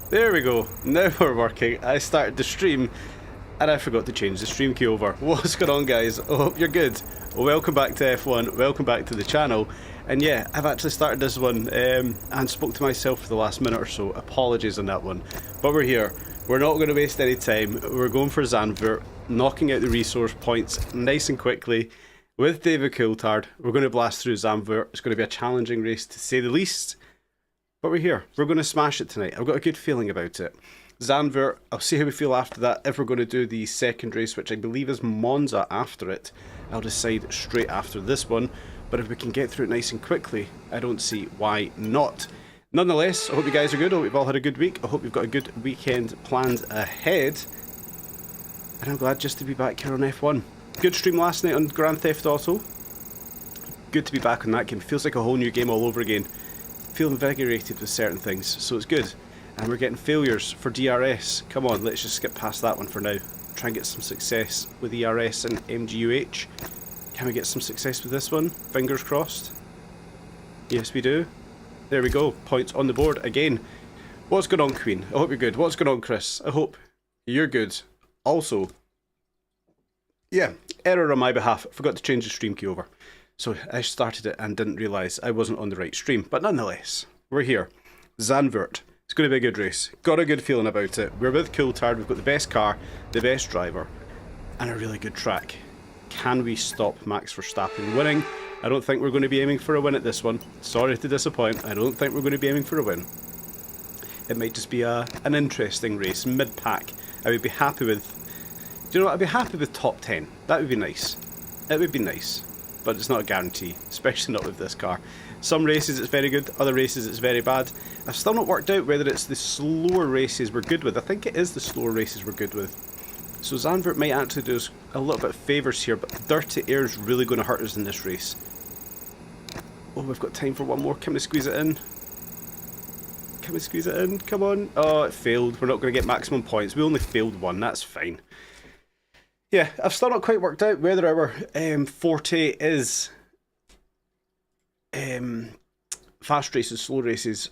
There we go. Now we're working. I started the stream and I forgot to change the stream key over. What's going on, guys? I hope you're good. Welcome back to F1. Welcome back to the channel. And yeah, I've actually started this one and spoke to myself for the last minute or so. Apologies on that one. But we're here. We're not going to waste any time. We're going for Zandvoort, knocking out the resource points nice and quickly with David Coulthard. We're going to blast through Zandvoort. It's going to be a challenging race to say the least. But we're here. We're going to smash it tonight. I've got a good feeling about it. Zandvoort, I'll see how we feel after that. If we're going to do the second race, which I believe is Monza after it, I'll decide straight after this one. But if we can get through it nice and quickly, I don't see why not. Nonetheless, I hope you guys are good. I hope you've all had a good week. I hope you've got a good weekend planned ahead. And I'm glad just to be back here on F1. Good stream last night on Grand Theft Auto. Good to be back on that game. Feels like a whole new game all over again. Feel invigorated with certain things, so it's good. And we're getting failures for DRS. Come on, let's just skip past that one for now. Try and get some success with ERS and MGUH. Can we get some success with this one? Fingers crossed. Yes, we do. There we go. Points on the board again. What's going on, Queen? I hope you're good. What's going on, Chris? I hope you're good. Also, yeah, error on my behalf. I forgot to change the stream key over. So I started it and didn't realise I wasn't on the right stream. But nonetheless, we're here. Zandvoort. It's going to be a good race. Got a good feeling about it. We're with Coulthard. We've got the best car, the best driver, and a really good track. Can we stop Max Verstappen winning? I don't think we're going to be aiming for a win at this one. Sorry to disappoint. I don't think we're going to be aiming for a win. It might just be an interesting race, mid-pack. I would be happy with... Do you know what? I'd be happy with top 10. That would be nice. It would be nice. But it's not a guarantee, especially not with this car. Some races it's very good, other races it's very bad. I've still not worked out whether it's the slower races we're good with. I think it is the slower races we're good with. So Zandvoort might actually do us a little bit of favours here, but dirty air is really going to hurt us in this race. Oh, we've got time for one more. Can we squeeze it in? Can we squeeze it in? Come on. Oh, it failed. We're not going to get maximum points. We only failed one. That's fine. Yeah, I've still not quite worked out whether our forte is fast races, slow races.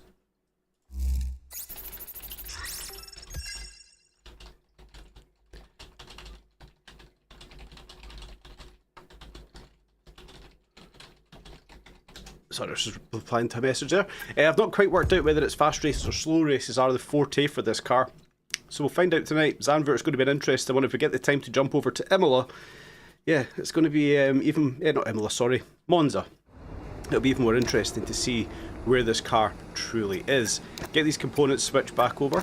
Sorry, I was just replying to a message there. I've not quite worked out whether it's fast races or slow races are the forte for this car. So we'll find out tonight. Zandvoort is going to be an interesting one. If we get the time to jump over to Imola, yeah, it's going to be not Imola, sorry, Monza. It'll be even more interesting to see where this car truly is. Get these components switched back over.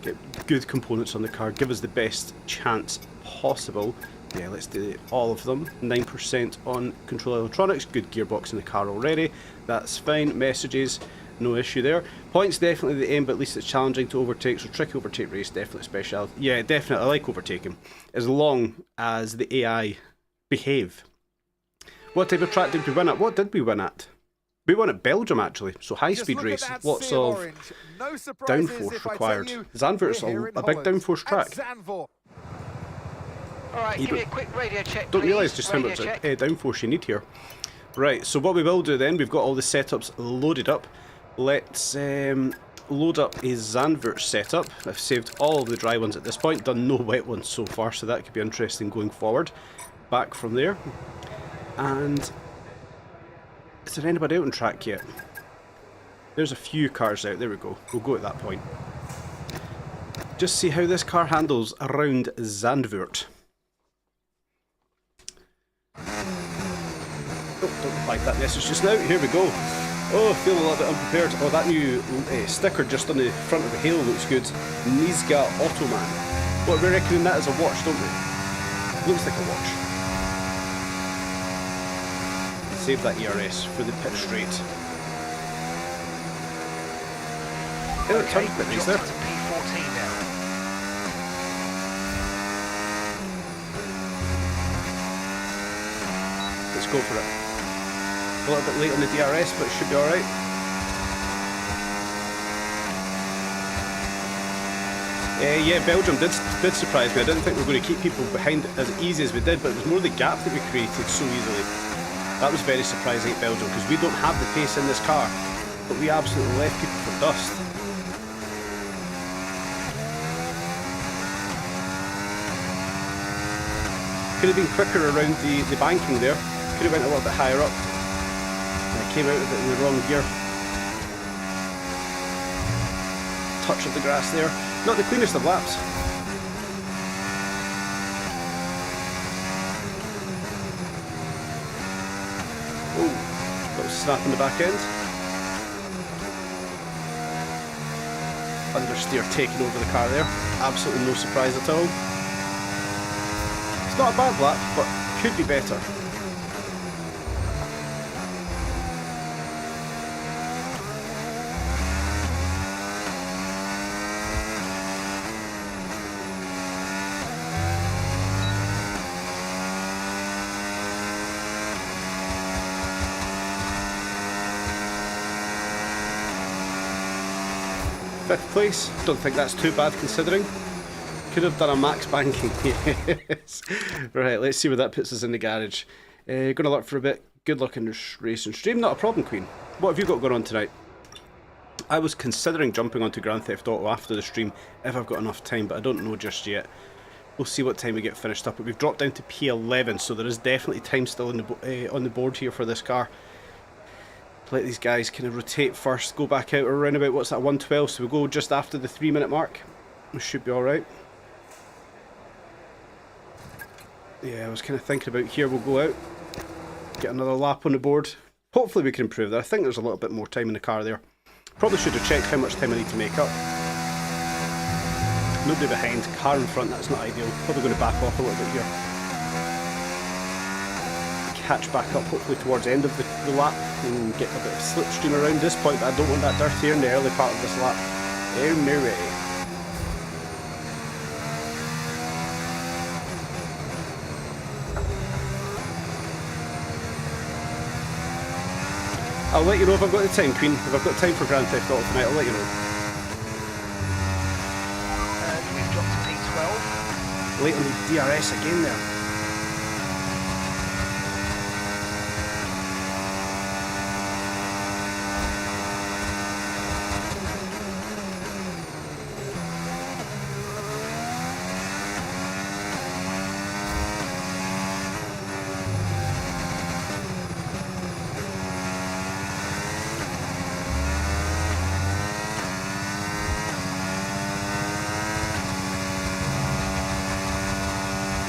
Get good components on the car. Give us the best chance possible. Yeah, let's do all of them. 9% on control electronics. Good gearbox in the car already. That's fine. Messages. No issue there. Points definitely the aim, but at least it's challenging to overtake, so tricky overtake race, definitely special. Yeah, definitely, I like overtaking. As long as the AI behave. What type of track did we win at? What did we win at? We won at Belgium, actually, so high-speed race. Lots of downforce required. Zandvoort's a big downforce track. Alright, give me a quick radio check, don't realise just how much downforce you need here. Right, so what we will do then, we've got all the setups loaded up. Let's load up a Zandvoort setup. I've saved all of the dry ones at this point, done no wet ones so far, so that could be interesting going forward. Back from there. And is there anybody out on track yet? There's a few cars out, there we go. We'll go at that point. Just see how this car handles around Zandvoort. Oh, don't like that message just now. Here we go. Oh, feeling a little bit unprepared. Oh, that new sticker just on the front of the Halo looks good. Nizga Ottoman. What, we reckon that as a watch, don't we? Looks like a watch. Save that ERS for the pit straight. Oh, it turned a bit nice there. Let's go for it. A little bit late on the DRS, but it should be alright. Yeah, Belgium did surprise me. I didn't think we were going to keep people behind as easy as we did, but it was more the gap that we created so easily. That was very surprising at Belgium, because we don't have the pace in this car, but we absolutely left people for dust. Could have been quicker around the banking there. Could have went a little bit higher up. I came out of it in the wrong gear. Touch of the grass there. Not the cleanest of laps. Oh, little snap in the back end. Understeer taking over the car there. Absolutely no surprise at all. It's not a bad lap, but could be better. Fifth place, don't think that's too bad considering. Could have done a max banking. Yes. Right, let's see where that puts us in the garage. Gonna look for a bit. Good luck in this race and stream. Not a problem, Queen. What have you got going on tonight? I was considering jumping onto Grand Theft Auto after the stream if I've got enough time, but I don't know just yet. We'll see what time we get finished up. But we've dropped down to P11, so there is definitely time still on the board here for this car. Let these guys kind of rotate first, go back out around about, what's that, 112, so we'll go just after the 3-minute mark. We should be alright. Yeah, I was kind of thinking about here, we'll go out, get another lap on the board. Hopefully we can improve that. I think there's a little bit more time in the car there. Probably should have checked how much time I need to make up. Nobody behind, car in front, that's not ideal. Probably going to back off a little bit here. Catch back up hopefully towards the end of the lap and get a bit of slipstream around this point, but I don't want that dirt here in the early part of this lap. Oh no way. I'll let you know if I've got the time, Queen. If I've got time for Grand Theft Auto tonight, I'll let you know. We've dropped to P12. Late on the DRS again there.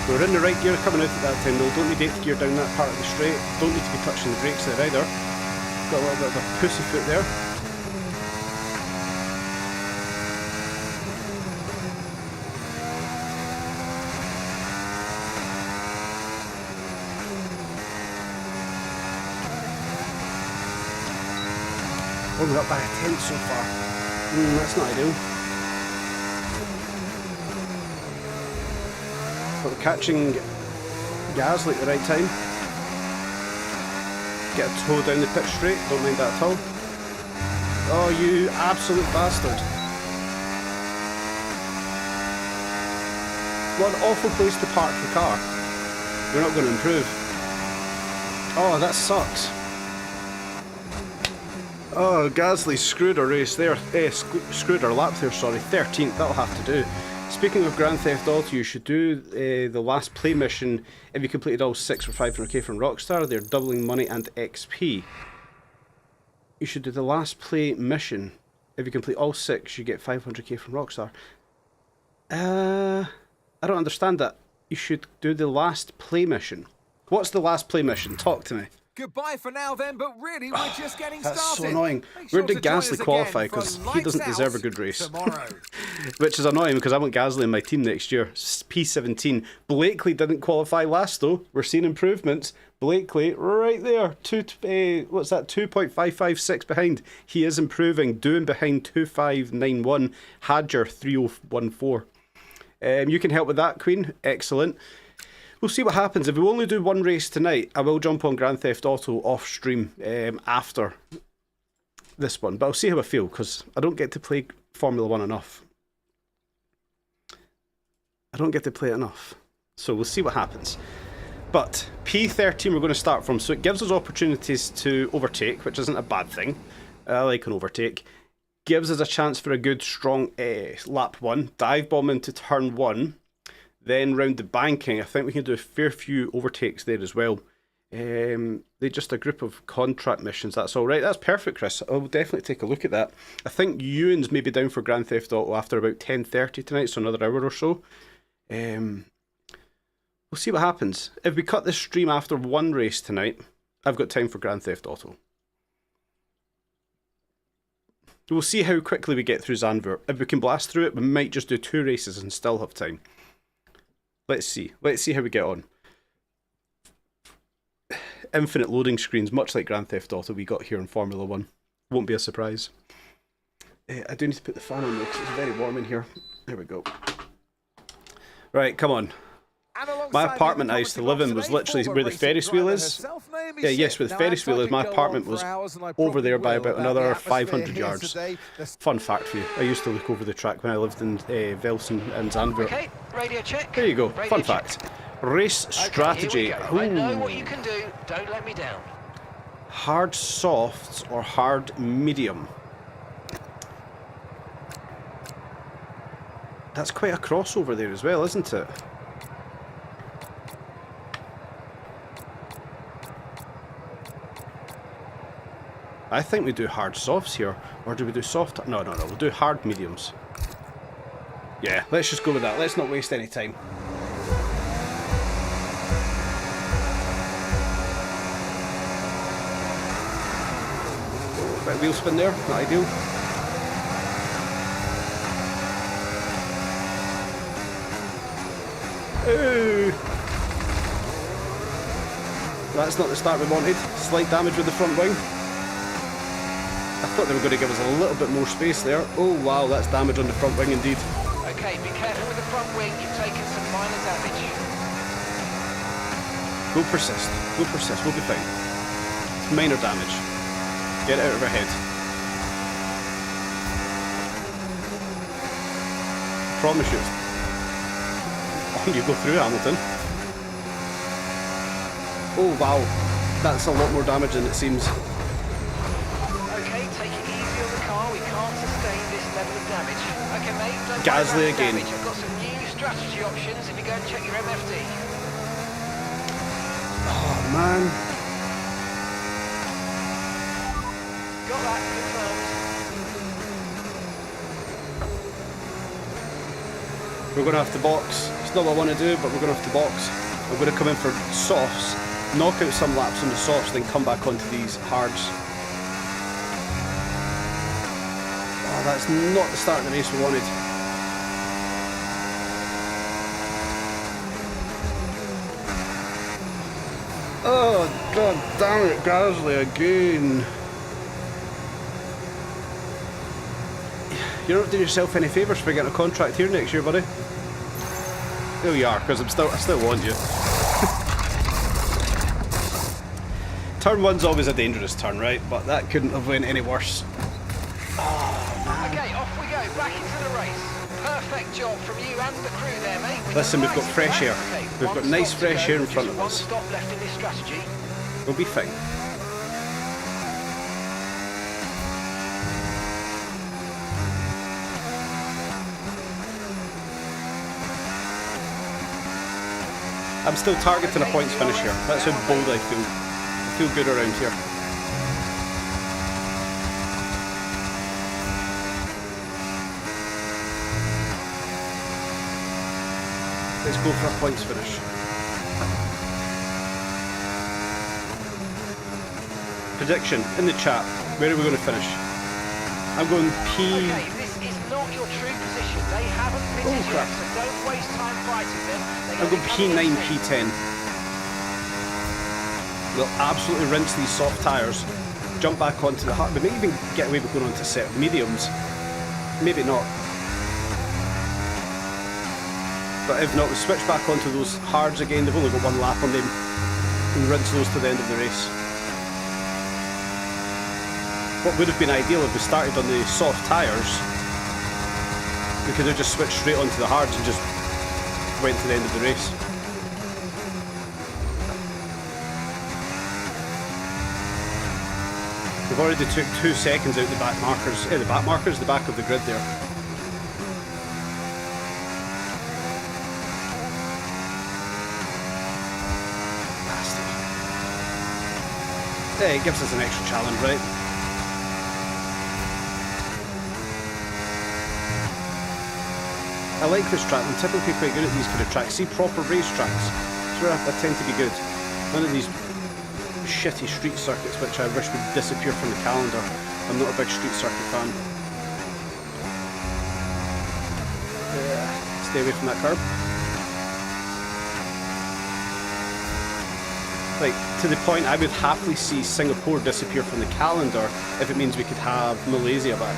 We're in the right gear coming out at that time though, don't need 8th gear down that part of the straight, don't need to be touching the brakes there either. Got a little bit of a pussy foot there. Only up by a tenth so far. That's not ideal. But we're catching Gasly at the right time. Get a toe down the pit straight, don't mind that at all. Oh, you absolute bastard. What an awful place to park the car. We're not going to improve. Oh, that sucks. Oh, Gasly screwed our race there. Screwed our lap there, sorry. 13th, that'll have to do. Speaking of Grand Theft Auto, you should do the last play mission if you completed all 6 for 500k from Rockstar. They're doubling money and XP. You should do the last play mission. If you complete all 6, you get 500k from Rockstar. I don't understand that. You should do the last play mission. What's the last play mission? Talk to me. Goodbye for now then, but really we're just getting started. That's so annoying. Sure Where did Gasly qualify? Because he doesn't deserve a good race. Tomorrow. Which is annoying because I want Gasly in my team next year. P17. Blakely didn't qualify last though. We're seeing improvements. Blakely right there. What's that? 2.556 behind. He is improving. Doing behind 2591. Hadger 3014. You can help with that, Queen. Excellent. We'll see what happens. If we only do one race tonight, I will jump on Grand Theft Auto off stream after this one. But I'll see how I feel because I don't get to play Formula 1 enough. I don't get to play it enough. So we'll see what happens. But P13 we're going to start from. So it gives us opportunities to overtake, which isn't a bad thing. I like an overtake. Gives us a chance for a good strong lap 1. Dive bomb into turn 1. Then round the banking, I think we can do a fair few overtakes there as well. They're just a group of contract missions. That's all right. That's perfect, Chris. I'll definitely take a look at that. I think Ewan's maybe down for Grand Theft Auto after about 10:30 tonight, so another hour or so. We'll see what happens. If we cut this stream after one race tonight, I've got time for Grand Theft Auto. We'll see how quickly we get through Zandvoort. If we can blast through it, we might just do 2 races and still have time. Let's see. Let's see how we get on. Infinite loading screens, much like Grand Theft Auto we got here in Formula 1. Won't be a surprise. I do need to put the fan on though because it's very warm in here. There we go. Right, come on. My apartment I used to live in was literally where the Ferris wheel is. Yeah, yes, where the Ferris wheel is. My apartment was over there by about another 500 yards. Fun fact for you. I used to look over the track when I lived in Velsen and Zandvoort. Okay, radio check. There you go. Radio Fun check. fact. Race strategy. Here we go. I know what you can do. Don't let me down. Hard softs or hard medium? That's quite a crossover there as well, isn't it? I think we do hard softs here. Or do we do soft? No, we'll do hard mediums. Yeah, let's just go with that. Let's not waste any time. Bit of wheel spin there, not ideal. Ooh. That's not the start we wanted. Slight damage with the front wing. I thought they were going to give us a little bit more space there. Oh wow, that's damage on the front wing indeed. Okay, be careful with the front wing. You've taken some minor damage. We'll persist. We'll persist. We'll be fine. It's minor damage. Get it out of our head. Promise you. On you go through, Hamilton. Oh wow, that's a lot more damage than it seems. Okay, take it easy on the car. We can't sustain this level of damage. Okay, mate, don't Gasly worry about the again. damage. I've got some new strategy options if you go and check your MFD. Oh man. Got that confirmed. We're going to have to box. It's not what I want to do, but we're going to have to box. We're going to come in for softs, knock out some laps on the softs, then come back onto these hards. Oh, that's not the start of the race we wanted. Oh, god damn it, Gasly again. You're not doing yourself any favours for getting a contract here next year, buddy. There you are, because I still want you. Turn 1's always a dangerous turn, right? But that couldn't have went any worse. Oh, okay, off we go, back into the race. Perfect job from you and the crew there, mate. listen, we've got fresh air. We've got nice fresh air in front of us. One stop left in this strategy. We'll be fine. I'm still targeting a points finish here. That's how bold I feel. I feel good around here. Let's go for a points finish. Prediction in the chat. Where are we going to finish? I'm going P. Okay, this is not your true position. They haven't pitted yet, so don't waste time fighting them. I'm going P9, P10. We'll absolutely rinse these soft tyres, jump back onto the hard. We may even get away with going on to set mediums. Maybe not. But if not, we switch back onto those hards again. They've only got one lap on them. And rinse those to the end of the race. What would have been ideal if we started on the soft tyres, we could have just switched straight onto the hards and just went to the end of the race. We've already took 2 seconds out the back markers. The back of the grid there. it gives us an extra challenge, right? I like this track. I'm typically quite good at these kind of tracks. See, proper race tracks. That's where I tend to be good. None of these shitty street circuits which I wish would disappear from the calendar. I'm not a big street circuit fan. Stay away from that curb. Like, to the point, I would happily see Singapore disappear from the calendar if it means we could have Malaysia back.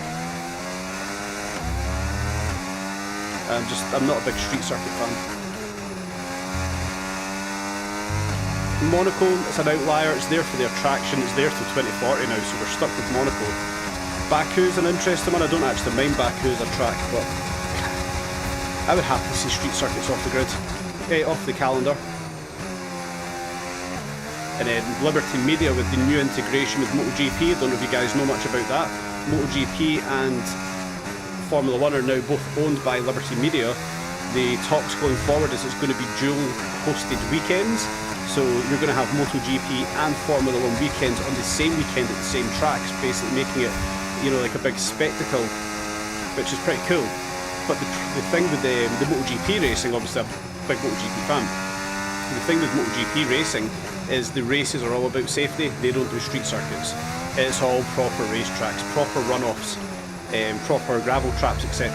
I'm not a big street circuit fan. Monaco, it's an outlier, it's there for the attraction, it's there till 2040 now, so we're stuck with Monaco. Baku's an interesting one. I don't actually mind Baku as a track, but I would happily see street circuits off the grid, off the calendar. And then Liberty Media with the new integration with MotoGP. I don't know if you guys know much about that. MotoGP and Formula 1 are now both owned by Liberty Media. The talks going forward is it's going to be dual hosted weekends. So you're going to have MotoGP and Formula 1 weekends on the same weekend at the same tracks, basically making it, you know, like a big spectacle, which is pretty cool. But the thing with the MotoGP racing, obviously I'm a big MotoGP fan, the thing with MotoGP racing is the races are all about safety. They don't do street circuits. It's all proper racetracks, proper runoffs, proper gravel traps, etc.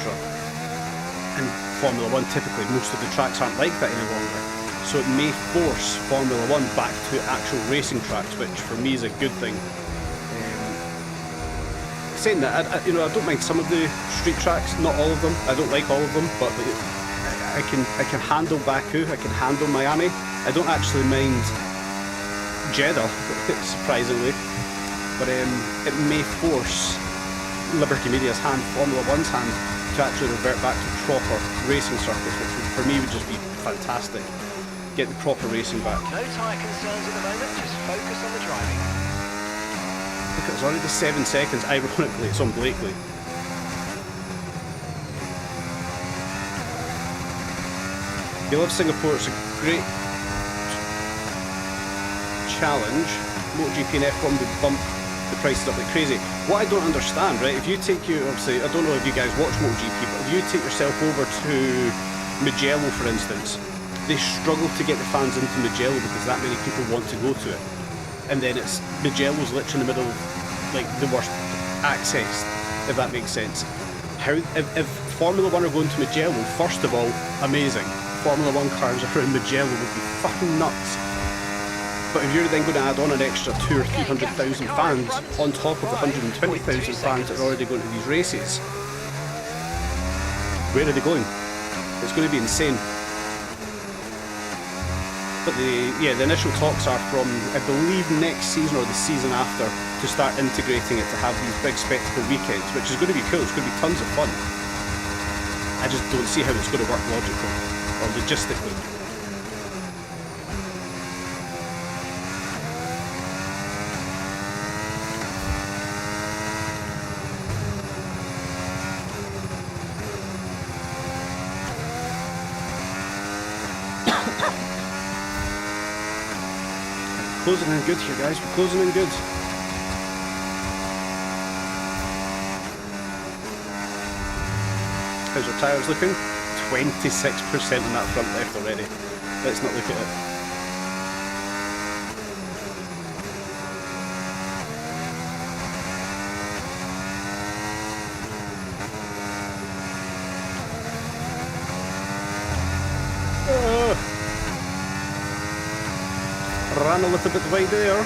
And Formula 1, typically most of the tracks aren't like that any longer. So it may force Formula 1 back to actual racing tracks, which for me is a good thing. Saying that, I don't mind some of the street tracks, not all of them. I don't like all of them, but I can handle Baku, I can handle Miami. I don't actually mind Jeddah, surprisingly, but it may force Liberty Media's hand, Formula 1's hand, to actually revert back to proper racing circuits, which would, for me would just be fantastic. Get the proper racing back. No tyre concerns at the moment, just focus on the driving. Look, it's already 7 seconds, ironically, it's on Blakely. You love Singapore, it's a great challenge. MotoGP and F1 would bump the prices up like crazy. What I don't understand, right, if you take obviously, I don't know if you guys watch MotoGP, but if you take yourself over to Mugello, for instance, they struggle to get the fans into Mugello because that many people want to go to it. And then Mugello's literally in the middle of, like, the worst access, if that makes sense. If Formula 1 are going to Mugello, first of all, amazing. Formula 1 cars around Mugello would be fucking nuts. But if you're then going to add on an extra 200,000 or 300,000 fans on top of the 120,000 fans that are already going to these races, where are they going? It's going to be insane. But the initial talks are from, I believe, next season or the season after, to start integrating it to have these big spectacle weekends, which is going to be cool. It's going to be tons of fun. I just don't see how it's going to work logically or logistically. Closing in good here, guys. We're closing in good. How's our tyres looking? 26% on that front left already. Let's not look at it. Ran a little bit wide there.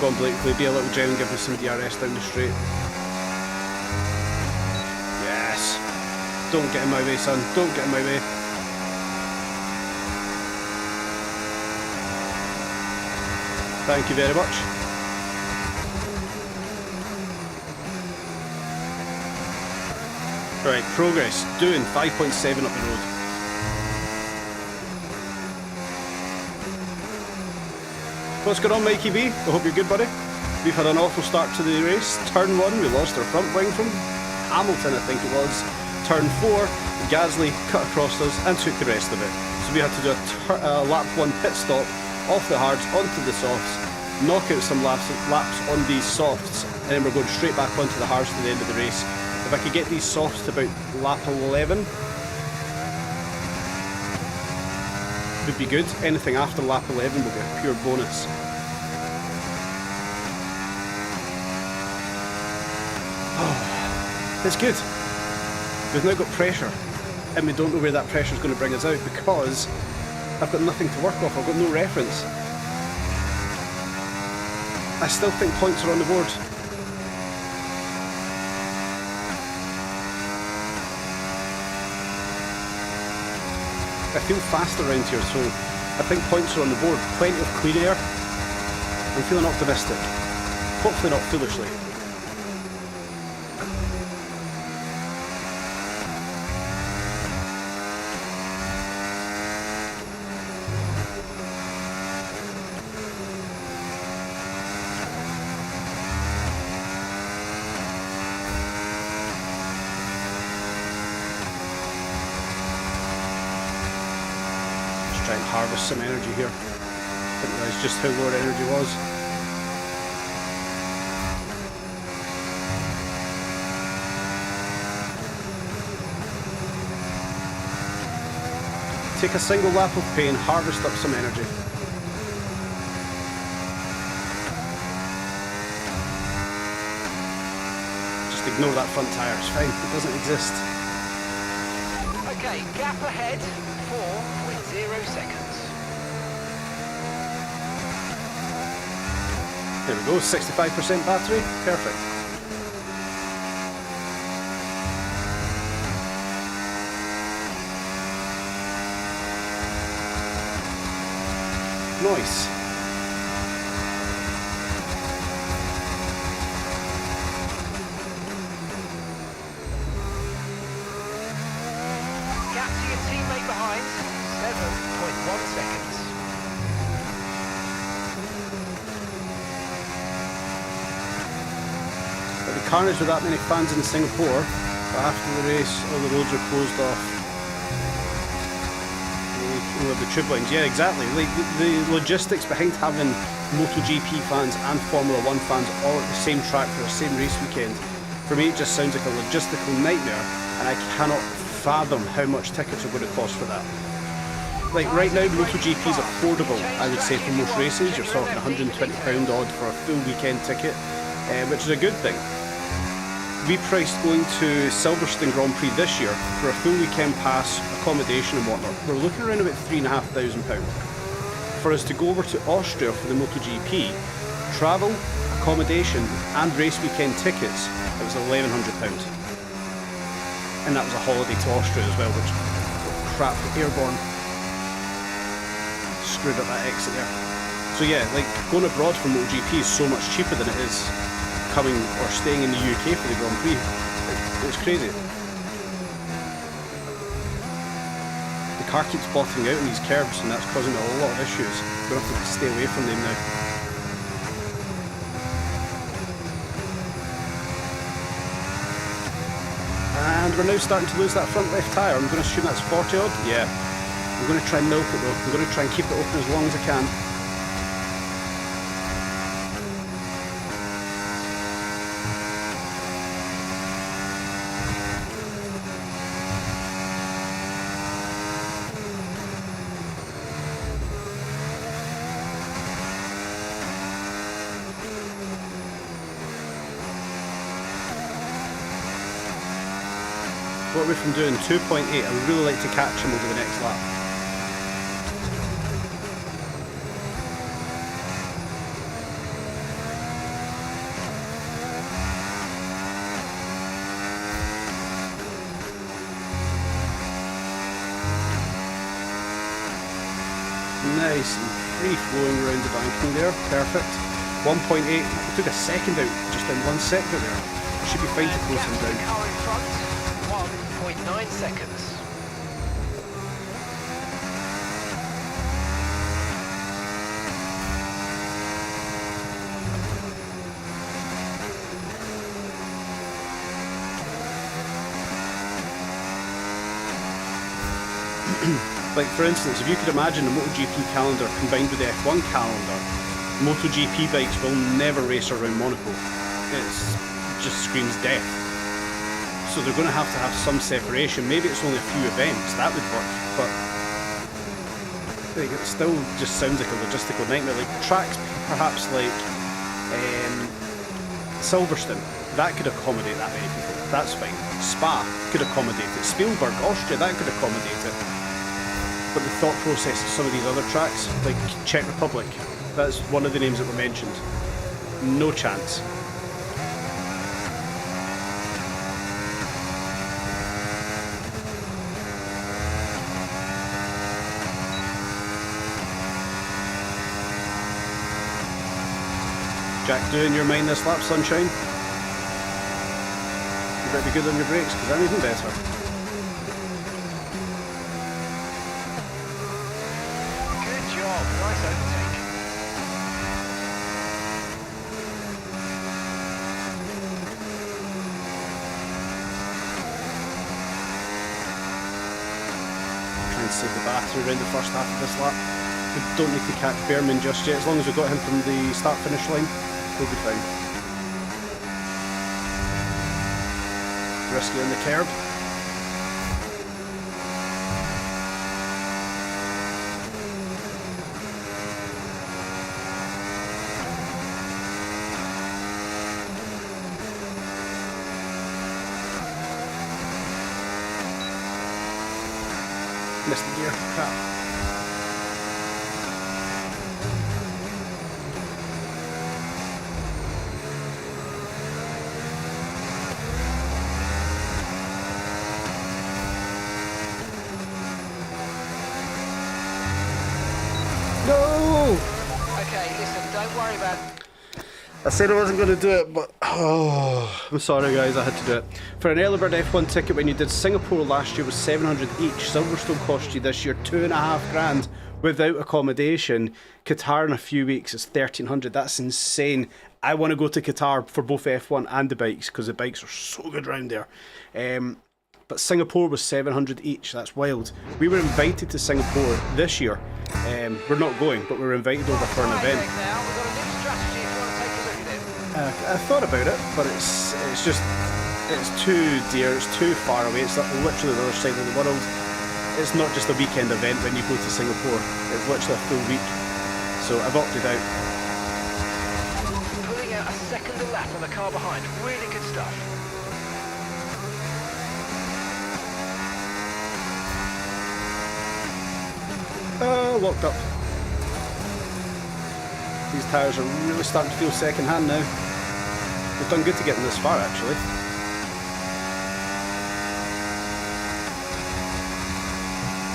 Go on, Blakely, be a little gem and give me some DRS down the straight. Yes. Don't get in my way, son. Don't get in my way. Thank you very much. Right, progress. Doing 5.7 up the road. What's going on, Mikey B? I hope you're good, buddy. We've had an awful start to the race. Turn 1, we lost our front wing from Hamilton, I think it was. turn 4, Gasly cut across us and took the rest of it. So we had to do a lap 1 pit stop off the hards onto the softs, knock out some laps on these softs, and then we're going straight back onto the hards to the end of the race. If I could get these softs to about lap 11, would be good. Anything after lap 11 will be a pure bonus. Oh, it's good. We've now got pressure, and we don't know where that pressure is going to bring us out because I've got nothing to work off. I've got no reference. I still think points are on the board. I feel fast around here, so I think points are on the board. Plenty of clean air. I'm feeling optimistic. Hopefully not foolishly. Try and harvest some energy here. Didn't realise just how low our energy was. Take a single lap of pain, harvest up some energy. Just ignore that front tyre, it's fine, it doesn't exist. Okay, gap ahead, 4.0 seconds. There we go, 65% battery, perfect. Nice. Gap to your teammate behind, 7.1 seconds. But the carnage with that many fans in Singapore, but after the race all the roads are closed off. The tube lines, yeah, exactly. Like the logistics behind having MotoGP fans and Formula 1 fans all at the same track for the same race weekend, for me it just sounds like a logistical nightmare, and I cannot fathom how much tickets are going to cost for that. Like right now, MotoGP is affordable, I would say, for most races. You're talking £120 odd for a full weekend ticket, which is a good thing. We priced going to Silverstone Grand Prix this year for a full weekend pass, accommodation and whatnot. We're looking around about £3,500. For us to go over to Austria for the MotoGP, travel, accommodation and race weekend tickets, it was £1,100. And that was a holiday to Austria as well, which, crap, airborne. Screwed up that exit there. So yeah, like going abroad for MotoGP is so much cheaper than it is coming or staying in the UK for the Grand Prix. It's crazy. The car keeps bottoming out in these curbs and that's causing a lot of issues. We're going to have to stay away from them now. And we're now starting to lose that front left tyre. I'm going to assume that's 40 odd. Yeah. I'm going to try and milk it though. I'm going to try and keep it open as long as I can. What are we from doing? 2.8. I'd really like to catch him over the next lap. Nice and free flowing around the banking there. Perfect. 1.8. We took a second out just in 1 sector there. Should be fine to close him down. Car in front, 1.9 seconds. like for instance, if you could imagine the MotoGP calendar combined with the F1 calendar, MotoGP bikes will never race around Monaco. It just screams death. So they're going to have some separation. Maybe it's only a few events, that would work, but like, it still just sounds like a logistical nightmare. Like tracks perhaps like Silverstone, that could accommodate that many people, that's fine. Spa could accommodate it. Spielberg, Austria, that could accommodate it. But the thought process of some of these other tracks, like Czech Republic, that's one of the names that were mentioned. No chance. Jack, do in your mind this lap, sunshine. You better be good on your brakes, because I'm even better. Good job. Nice overtake. Try and save the battery around the first half of this lap. We don't need to catch Behrman just yet. As long as we got him from the start-finish line, we'll be fine. Risky on the curb. Missed the gear. Crap. No! Okay, listen, don't worry about... I said I wasn't going to do it, but I'm sorry guys, I had to do it. For an early bird F1 ticket when you did Singapore last year was $700 each. Silverstone cost you this year $2,500 without accommodation. Qatar in a few weeks is $1,300. That's insane. I want to go to Qatar for both F1 and the bikes because the bikes are so good around there. But Singapore was $700 each. That's wild. We were invited to Singapore this year. We're not going, but we were invited over for an event. Now, we've got a new strategy if you want to take a look at it. I thought about it, but it's too dear, it's too far away, it's like literally the other side of the world. It's not just a weekend event when you go to Singapore, it's literally a full week. So I've opted out. Pulling out a second a lap on the car behind. Really good stuff. Locked up. These tyres are really starting to feel second hand now. We've done good to get them this far actually.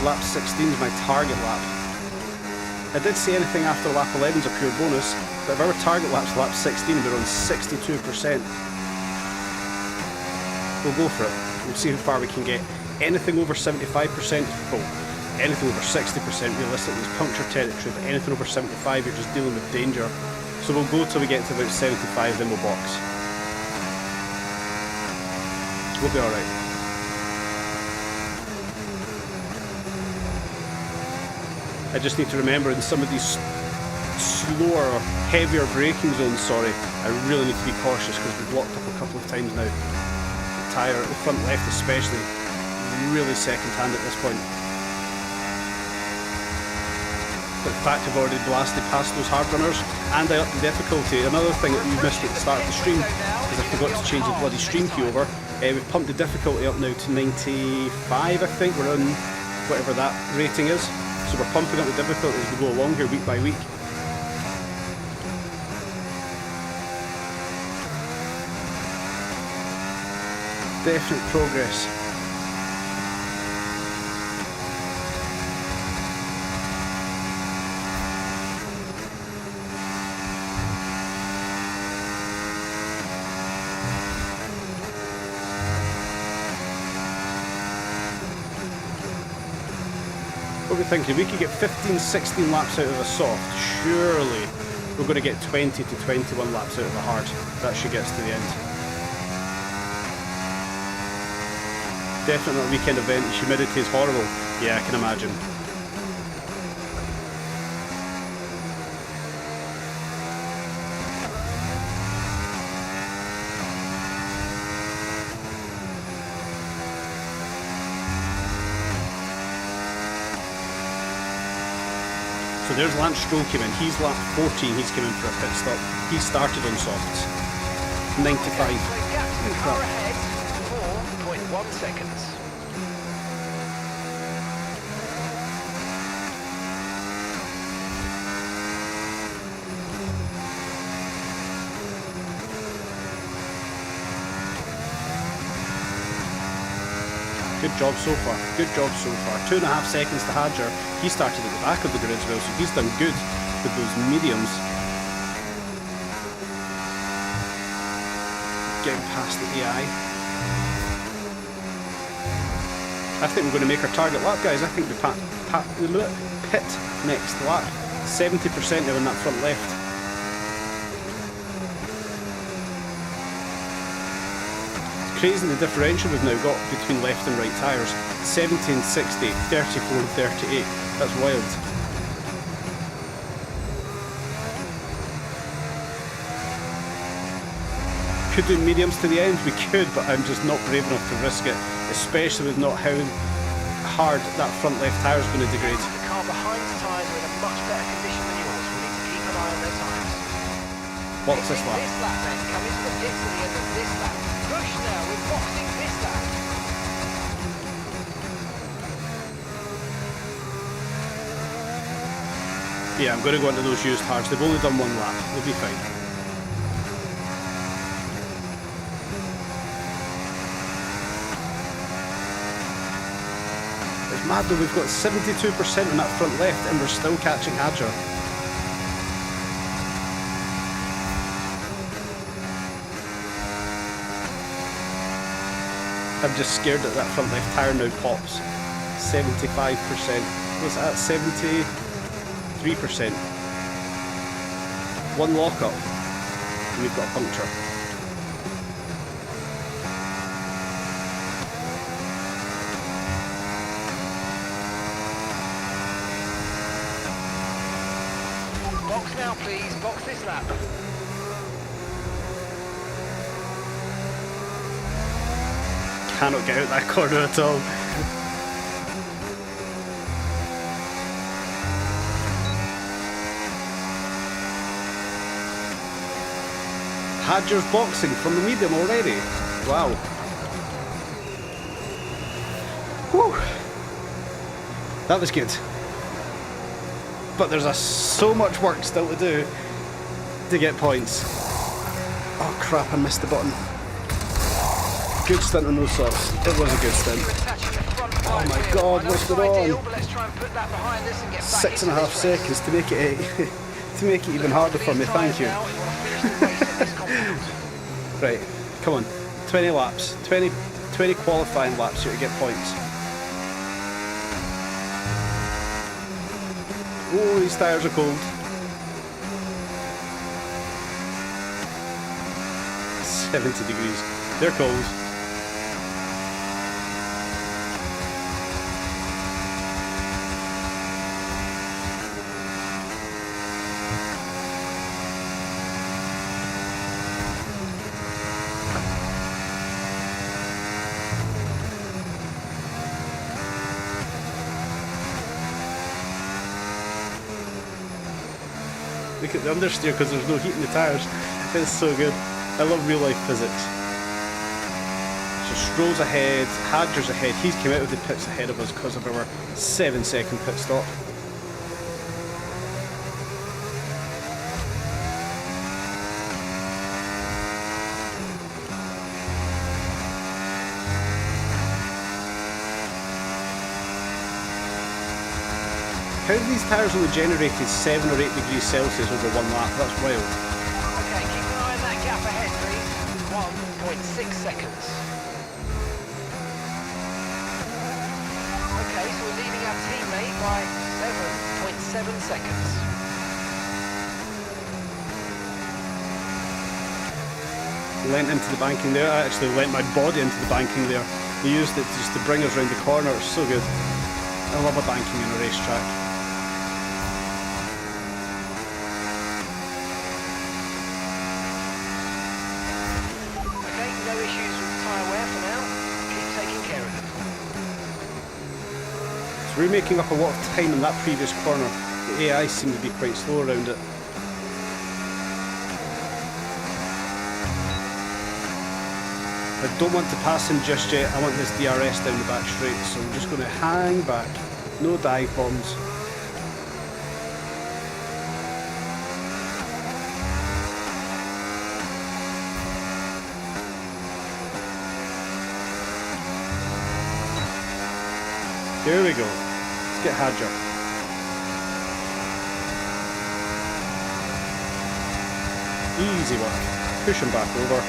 Lap 16 is my target lap. I did say anything after lap 11 is a pure bonus, but if our target lap's lap 16, we're on 62%. We'll go for it. We'll see how far we can get. Anything over 75%, well, anything over 60% realistically is puncture territory, but anything over 75 you're just dealing with danger. So we'll go till we get to about 75, then we'll box. We'll be alright. I just need to remember in some of these slower, heavier braking zones, I really need to be cautious because we've locked up a couple of times now. The tyre, the front left especially, really second hand at this point. But in fact I've already blasted past those hard runners and I upped the difficulty. Another thing that you missed at the start of the stream is I forgot to change the bloody stream key over. We've pumped the difficulty up now to 95 I think, we're on whatever that rating is. So we're pumping up the difficulty as we go along here week by week. Definite progress. What are we thinking? We could get 15-16 laps out of a soft. Surely we're going to get 20 to 21 laps out of a hard. That should get us to the end. Definitely not a weekend event. The humidity is horrible. Yeah, I can imagine. So there's Lance Stroll came in. He's lap 14. He's come in for a pit stop. He started on softs. 95. So gap to the car ahead, 4.1 seconds. Good job so far. Good job so far. 2.5 seconds to Hadger. He started at the back of the grid as well, so he's done good with those mediums. Getting past the AI. I think we're going to make our target lap, guys. I think we pit next lap. 70% now in that front left. Crazy the differential we've now got between left and right tyres. 17, 60, 34 and 38. That's wild. Could do mediums to the end, we could, but I'm just not brave enough to risk it, especially with not how hard that front left tyre is going to degrade. The car behind's tyres are in a much better condition than yours. We need to keep an eye on their tyres. What's this lap? This lap then, come into the pits at the end of this lap. Push now, we're boxing this lap. Yeah, I'm going to go into those used hards. They've only done one lap. They'll be fine. It's mad though, we've got 72% on that front left and we're still catching Hadger. I'm just scared that that front left tyre now pops. 75%. What's that? 73%. One lock-up and we've got a puncture. Box now please, box this lap. Cannot get out that corner at all. Hadger's boxing from the medium already. Wow. Whew. That was good. But there's so much work still to do to get points. Oh crap, I missed the button. Good stint on those softs. It was a good stint. Oh my god, what's going on? 6.5 seconds to make it to make it even harder for me, thank you. Right, come on. 20 laps. 20 qualifying laps here to get points. Oh, these tyres are cold. 70 degrees. They're cold. Look at the understeer because there's no heat in the tyres. It's so good. I love real life physics. So Stroll's ahead, Hadger's ahead. He's come out of the pits ahead of us because of our 7-second pit stop. How have these tyres only generated 7 or 8 degrees Celsius over one lap? That's wild. Okay, keep an eye on that gap ahead, please. 1.6 seconds. Okay, so we're leading our teammate by 7.7 seconds. Leant into the banking there. I actually leant my body into the banking there. They used it just to bring us around the corner. It's so good. I love a banking in a racetrack. Okay, no issues with tyre wear for now. Keep taking care of them. So we're making up a lot of time in that previous corner. The AI seemed to be quite slow around it. I don't want to pass him just yet. I want this DRS down the back straight, so I'm just going to hang back. No dive bombs. There we go. Let's get Hadger. Easy work. Push him back over.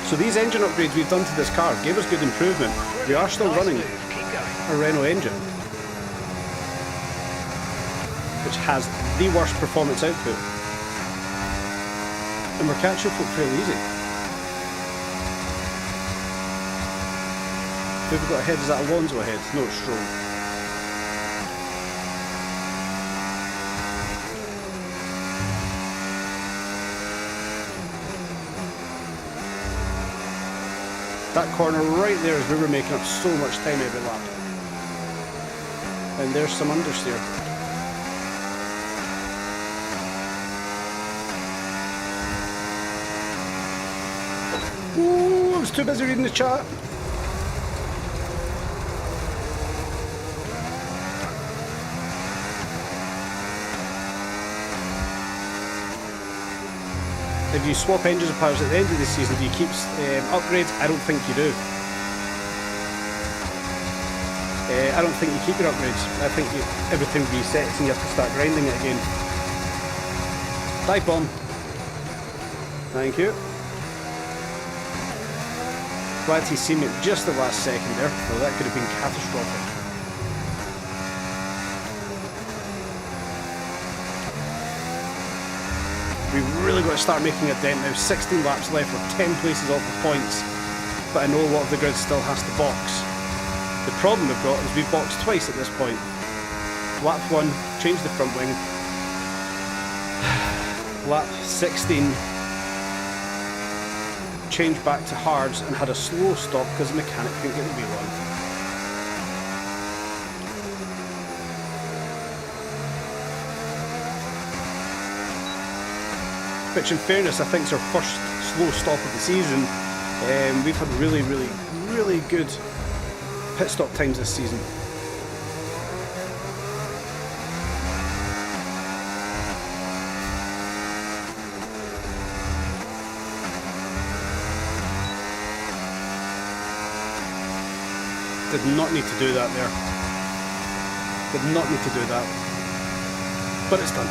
So these engine upgrades we've done to this car gave us good improvement. We are still running a Renault engine, which has the worst performance output. And we're catching folk fairly easy. Who have we got ahead? Is that Alonso ahead? No, it's Stroll. That corner right there is where we're making up so much time every lap. And there's some understeer. Ooh, I was too busy reading the chat. If you swap engines and powers at the end of the season, do you keep upgrades? I don't think you do. I don't think you keep your upgrades. I think everything resets and you have to start grinding it again. Dive bomb. Thank you. Glad he's seen me at just the last second there. Well, that could have been catastrophic. We've really got to start making a dent now. 16 laps left, we're 10 places off the points, but I know a lot of the grid still has to box. The problem we've got is we've boxed twice at this point. Lap 1, changed the front wing. Lap 16, changed back to hards and had a slow stop because the mechanic couldn't get the wheel on. Which in fairness I think is our first slow stop of the season. We've had really good pit stop times this season. Did not need to do that there. Did not need to do that. But it's done.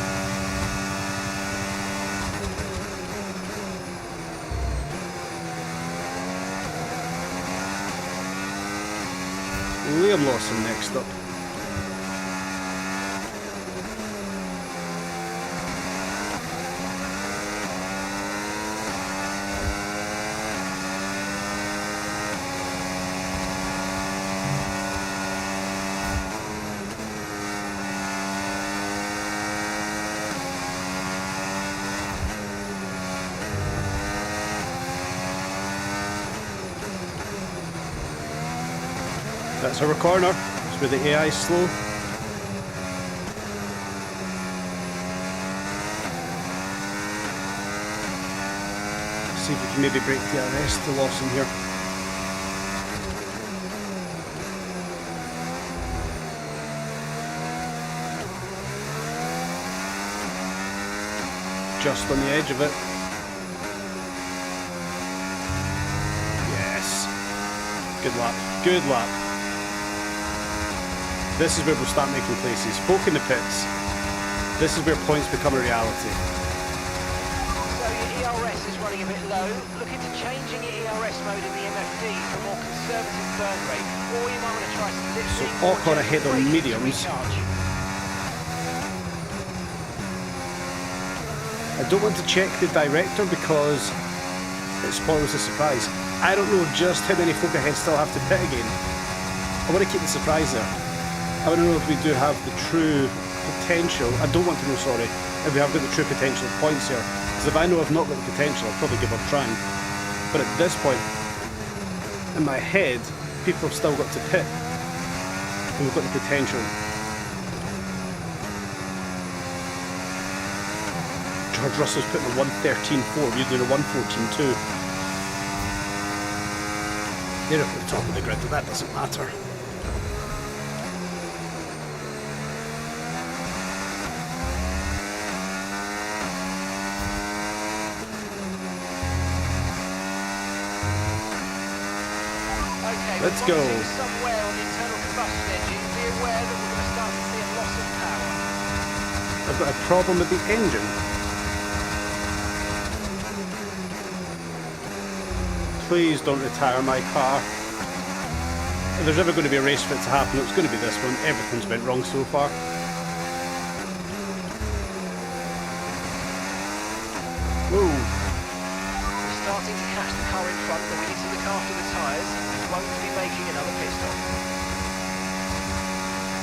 Liam Lawson next up. That's our corner. It's where the AI is slow. See if we can maybe break DRS to Lawson here. Just on the edge of it. Yes. Good lap. Good lap. This is where we'll start making places. Folk in the pits. This is where points become a reality. So your ERS is running a bit low. Look into changing your ERS mode in the MFD for a more conservative burn rate. Or you might want to try some lip So sync Ocon ahead on braking to mediums. recharge. I don't want to check the director because it spoils the surprise. I don't know just how many folk ahead still have to pit again. I want to keep the surprise there. I want to know if we do have the true potential. I don't want to know, sorry, if we have got the true potential of points here. Because if I know I've not got the potential, I'll probably give up trying. But at this point, in my head, people have still got to pit. And we've got the potential. George Russell's putting a 1:13.4, we're doing a 1:14.2. They're up at the top of the grid, but that doesn't matter. Okay, Let's we go. want to see some wear on the internal combustion engine. Be aware that we're going to start to see a loss of power. I've got a problem with the engine. Please don't retire my car. If there's ever going to be a race for it to happen, it's going to be this one. Everything's went wrong so far. Whoa. We're starting to catch the car in front, but we need to look after the tyres. We won't be making another pit stop.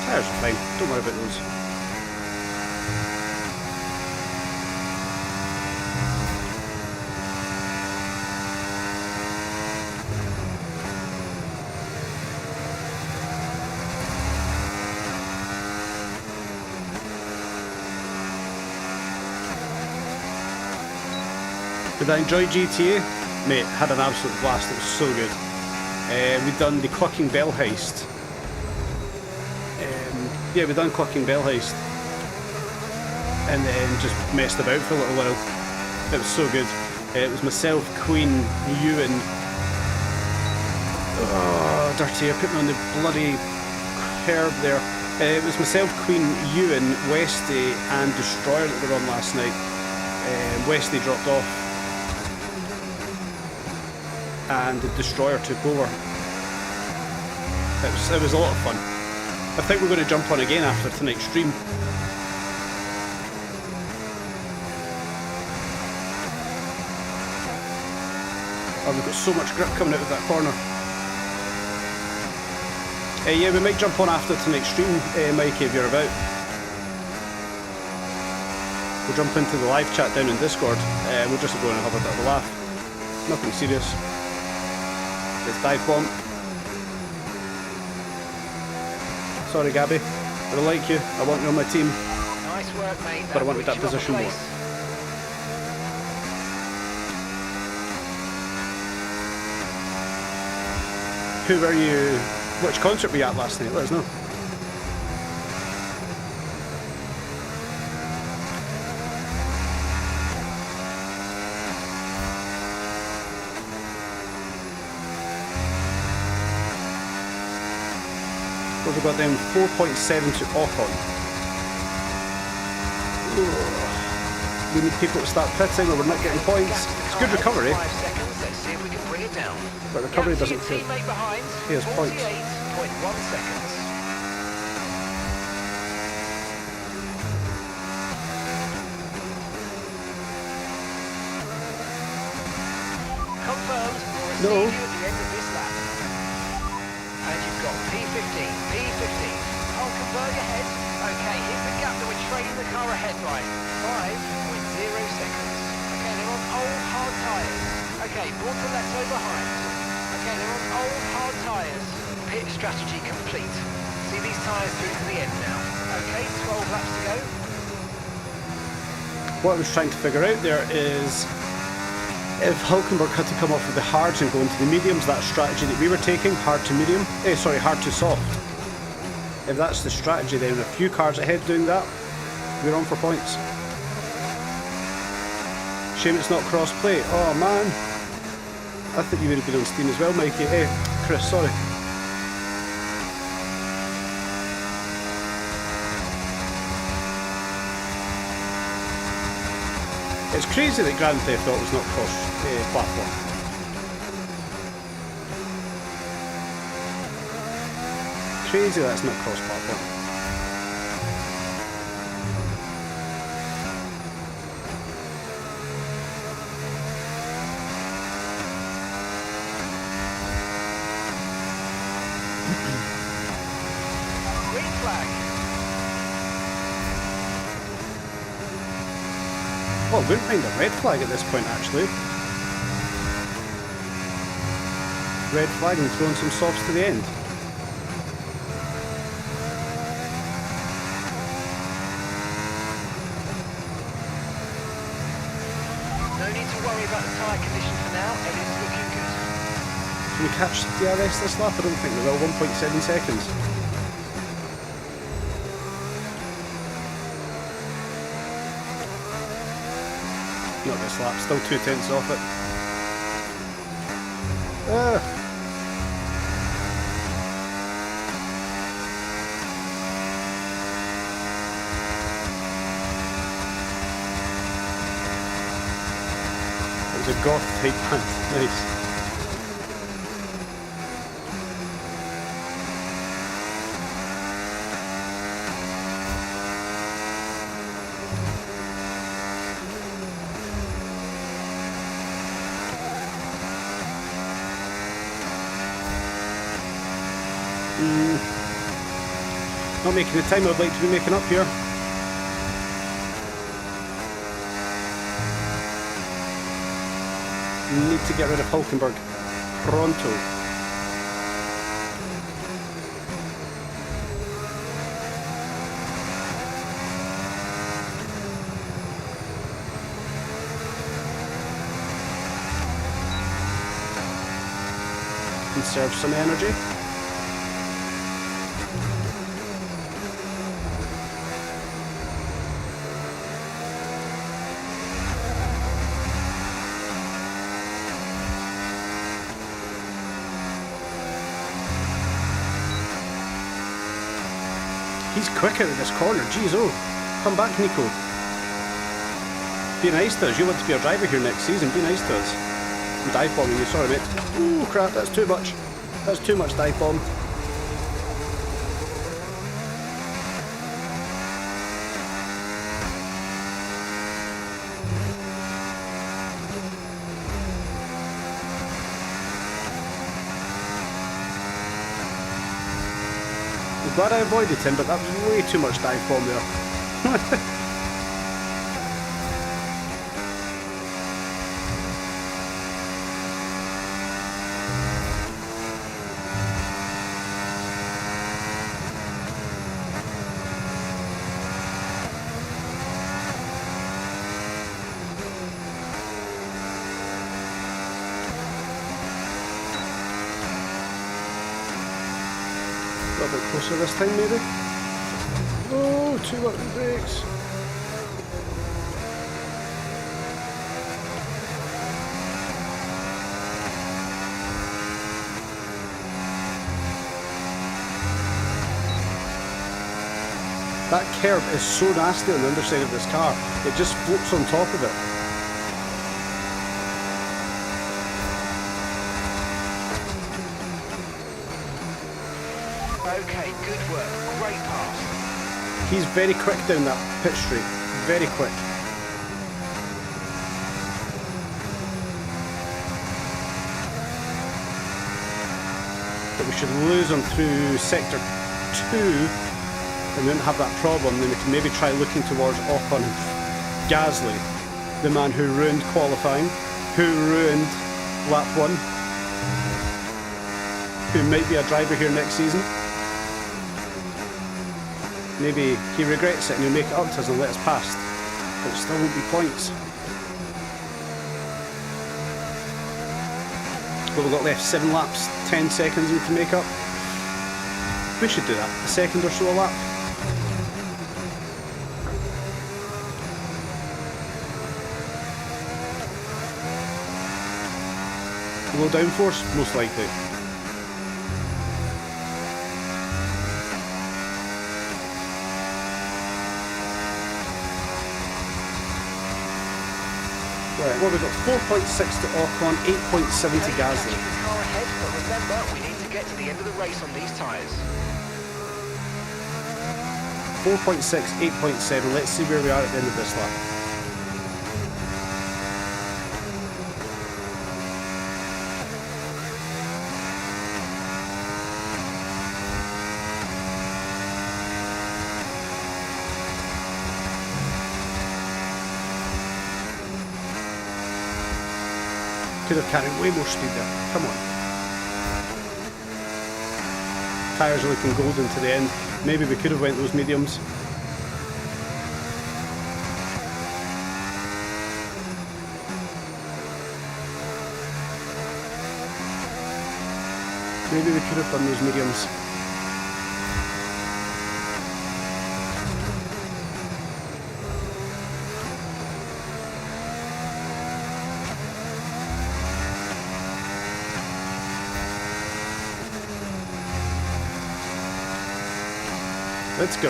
Tyres are fine. Don't worry about those. Did I enjoy GTA? Mate, had an absolute blast, it was so good. We'd done the Clucking Bell heist. Yeah, we'd done Clucking Bell heist. And then just messed about for a little while. It was so good. It was myself, Queen, Ewan. Oh, dirty, I put me on the bloody curb there. It was myself, Queen, Ewan, Westy and Destroyer that were on last night. Westy dropped off. And the Destroyer took over. It was a lot of fun. I think we're going to jump on again after tonight's stream. Oh, we've got so much grip coming out of that corner. Yeah, we might jump on after tonight's stream, Mikey, if you're about. We'll jump into the live chat down in Discord. We're just going to have a bit of a laugh. Nothing serious. Let's dive bomb. Sorry, Gabby. I don't like you. I want you on my team. Nice work, mate. But I wanted that position more. Who were you? Which concert were you at last night? Let us know. We've got them 4.7 to Ocon. We need people to start pitting or we're not getting points. It's good recovery. 5 seconds. Let's see if we can bring it down. But recovery doesn't feel. Here's points. 48.1 seconds. Confirmed. We'll receive you at the end of this lap. And you've got P15. Hulkenberg ahead. Okay, here's the gap that we're trailing the car ahead by. 5.0 seconds. Okay, they're on old hard tyres. Okay, Bortoletto behind. Okay, they're on old hard tyres. Pit strategy complete. See these tyres through to the end now. Okay, 12 laps to go. What I was trying to figure out there is if Hulkenberg had to come off with the hards and go into the mediums, that strategy that we were taking, hard to medium, hard to soft. If that's the strategy, then a few cars ahead doing that, we're on for points. Shame it's not cross-play. Oh man, I think you would have been on Steam as well, Mikey. Hey, Chris, sorry. It's crazy that Grand Theft Auto is not cross-platform. Crazy that's not cross-platform. Oh, I wouldn't mind a red flag at this point, actually. Red flag and throwing some softs to the end. No need to worry about the tyre condition for now. Everything's looking good. Can we catch DRS this lap? I don't think we will. 1.7 seconds. Not this lap, still 2/10 off it. It was a goth type band. Nice. Not making the time I'd like to be making up here. Need to get rid of Hulkenberg pronto. Conserve some energy. He's quick out of this corner, jeez, oh. Come back, Nico. Be nice to us, you want to be our driver here next season, be nice to us. I'm dive bombing you, sorry mate. Ooh, crap, that's too much. That's too much dive bomb. I'm glad I avoided him, but that was way too much dive bomb there. A little bit closer this time maybe. Oh, too much brakes. That curb is so nasty on the underside of this car. It just floats on top of it. Okay, good work. Great pass. He's very quick down that pit straight. Very quick. But we should lose him through sector 2 and we won't have that problem. Then we can maybe try looking towards Ocon and Gasly, the man who ruined qualifying, who ruined lap 1, who might be a driver here next season. Maybe he regrets it and he'll make it up to us and let us past, but it still won't be points. What we've got left, 7 laps, 10 seconds we can make up. We should do that, a second or so a lap. Low downforce, most likely. Right, well we've got 4.6 to Ocon, 8.7 to Gasly. The car ahead, but remember, we need to get to the end of the race on these tyres. 4.6, 8.7, let's see where we are at the end of this lap. could have carried way more speed there. Come on. Tyres are looking golden to the end. Maybe we could have went those mediums. Maybe we could have done those mediums. Let's go.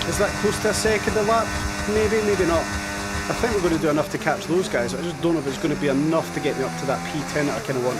Is that close to a second a lap? Maybe, maybe not. I think we're going to do enough to catch those guys. I just don't know if it's going to be enough to get me up to that P10 that I kind of want.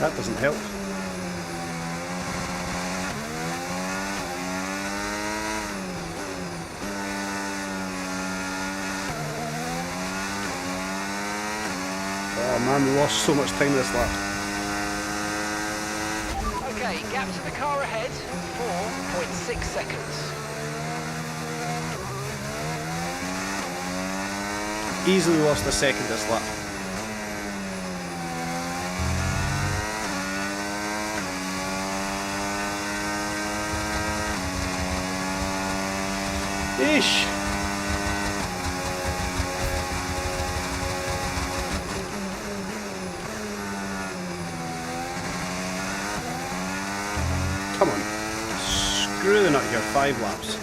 That doesn't help. Oh man, we lost so much time this lap. Okay, gap to the car ahead, 4.6 seconds. Easily lost a second this lap. Ish. Come on. Screw the nut here, 5 laps.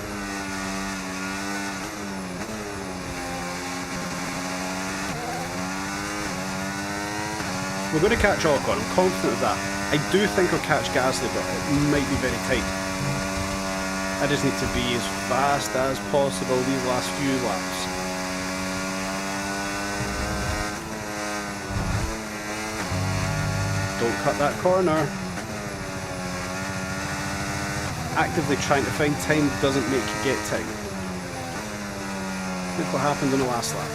We're going to catch Ocon, I'm confident of that. I do think I'll catch Gasly, but it might be very tight. I just need to be as fast as possible these last few laps. Don't cut that corner. Actively trying to find time doesn't make you get time. Look what happened in the last lap.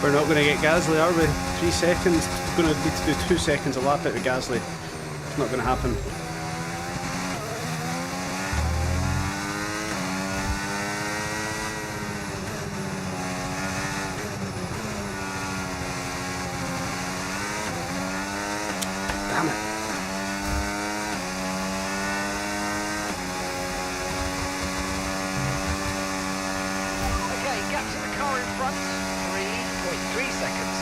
We're not going to get Gasly, are we? 3 seconds. We're going to need to do 2 seconds a lap out with Gasly. It's not going to happen. Damn it. Okay, gap to the car in front, 3.3 seconds.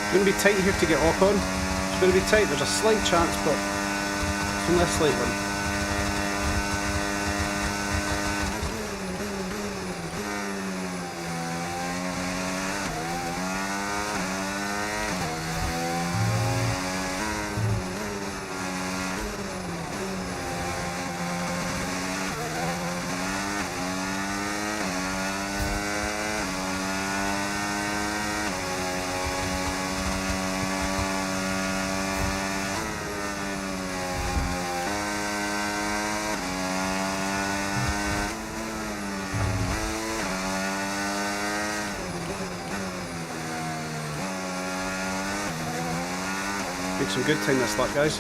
It's going to be tight here to get Ocon. It's going to be tight. There's a slight chance, but it's only a slight one. Make some good time this lap, guys.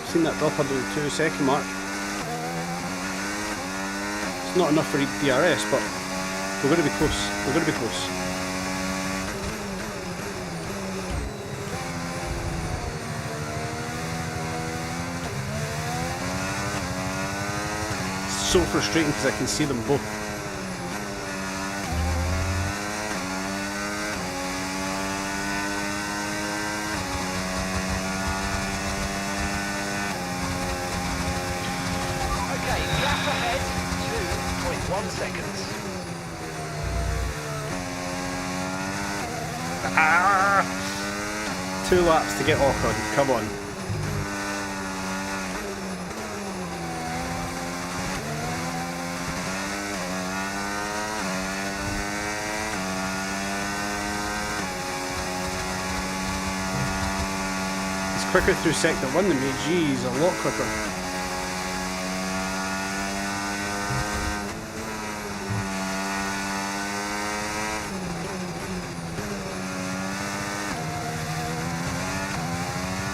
Seen that drop under the 2-second mark. It's not enough for DRS, but we're going to be close. We're going to be close. It's so frustrating because I can see them both. Gap ahead, 2.1 seconds. Ah! 2 laps to get Ocon, come on. He's quicker through sector 1 than me, geez, a lot quicker.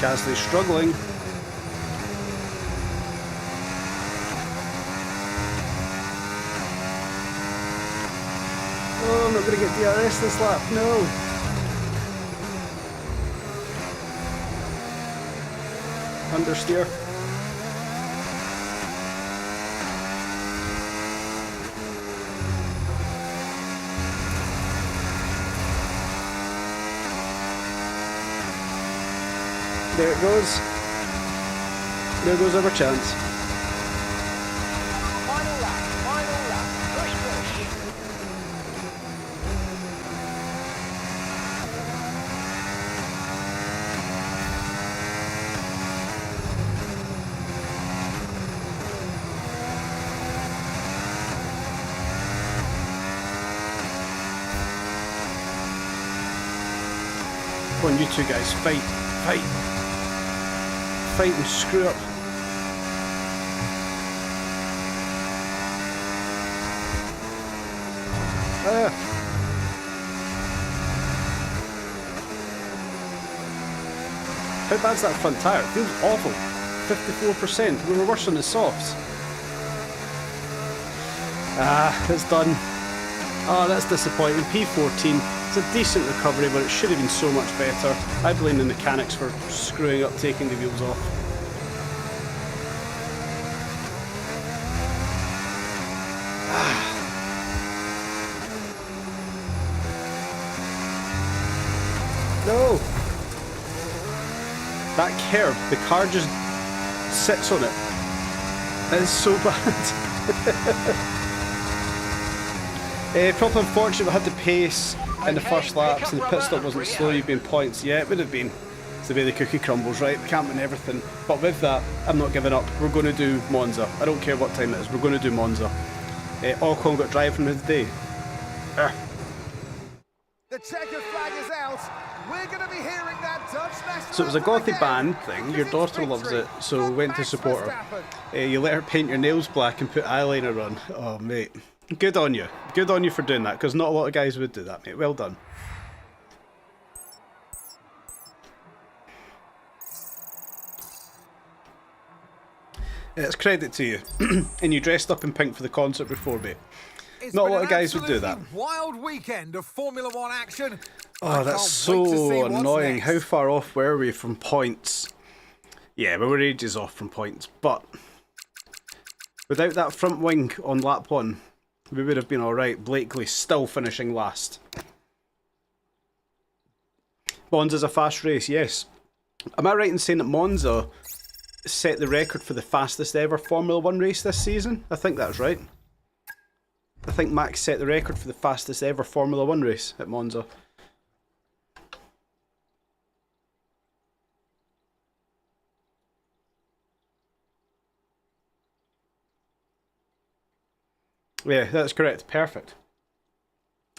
Gasly's struggling. Oh, I'm not going to get DRS this lap, no. Understeer. There it goes. There goes our chance. Final lap, push, push. Come on, you two guys, fight, fight. Fight and screw up. How bad's that front tyre? It feels awful. 54%. We were worse on the softs. It's done. Oh, that's disappointing. P14. It's a decent recovery, but it should have been so much better. I blame the mechanics for screwing up taking the wheels off. No! That curb, the car just sits on it. That is so bad. Probably unfortunate we had the pace in the first laps and the pit stop wasn't slow, you've been points. Yeah, it would have been. It's the way the cookie crumbles, right? We can't win everything. But with that, I'm not giving up. We're going to do Monza. I don't care what time it is, we're going to do Monza. Ocon got driving of the day. The checkered flag is out. We're going to be hearing that Dutch national. So it was a gothy band thing. Your daughter loves it, so we went to support her. You let her paint your nails black and put eyeliner on. Oh, mate. Good on you. Good on you for doing that, because not a lot of guys would do that, mate. Well done. It's credit to you. And you dressed up in pink for the concert before, mate. Not a lot of guys would do that. Wild weekend of Formula One action. Oh, that's so annoying. How far off were we from points? Yeah, we were ages off from points, but without that front wing on lap 1, we would have been alright. Blakely still finishing last. Monza's a fast race, yes. Am I right in saying that Monza set the record for the fastest ever Formula 1 race this season? I think that's right. I think Max set the record for the fastest ever Formula 1 race at Monza. Yeah, that's correct. Perfect.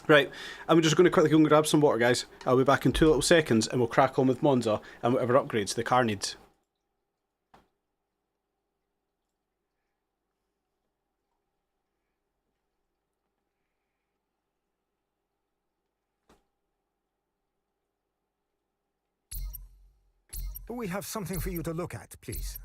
Right, I'm just going to quickly go and grab some water, guys. I'll be back in 2 little seconds and we'll crack on with Monza and whatever upgrades the car needs. We have something for you to look at, please.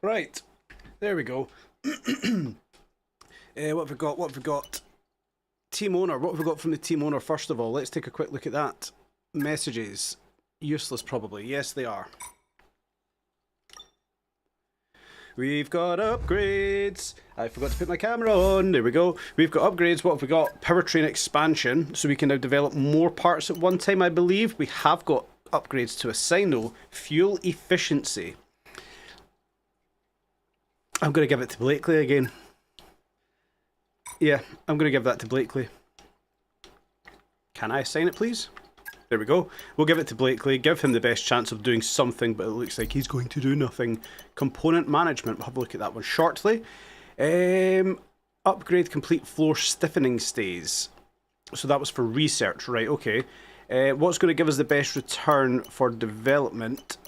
Right, there we go. What have we got? What have we got? Team owner. What have we got from the team owner? First of all, let's take a quick look at that. Messages. Useless, probably. Yes, they are. We've got upgrades. I forgot to put my camera on. There we go. We've got upgrades. What have we got? Powertrain expansion. So we can now develop more parts at one time, I believe. We have got upgrades to assign, though. Fuel efficiency. I'm going to give it to Blakely again. Yeah, I'm going to give that to Blakely. Can I assign it, please? There we go. We'll give it to Blakely, give him the best chance of doing something, but it looks like he's going to do nothing. Component management, we'll have a look at that one shortly. Upgrade complete floor stiffening stays. So that was for research, right, okay. What's going to give us the best return for development?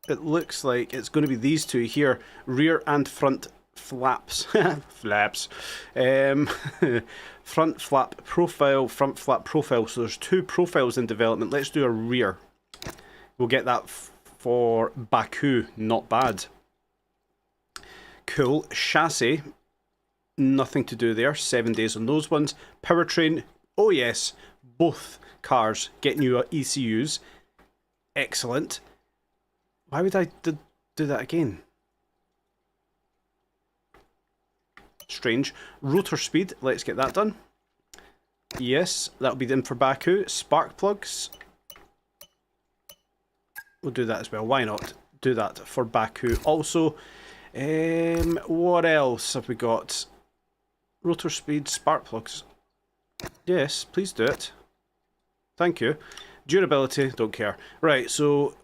It looks like it's going to be these two here, rear and front flaps. Flaps. Front flap profile, front flap profile. So there's two profiles in development. Let's do a rear. We'll get that for Baku. Not bad. Cool. Chassis. Nothing to do there. 7 days on those ones. Powertrain. Oh yes. Both cars get new ECUs. Excellent. Why would I do that again? Strange. Rotor speed. Let's get that done. Yes, that'll be in for Baku. Spark plugs. We'll do that as well. Why not? Do that for Baku. Also, what else have we got? Rotor speed, spark plugs. Yes, please do it. Thank you. Durability, don't care. Right, so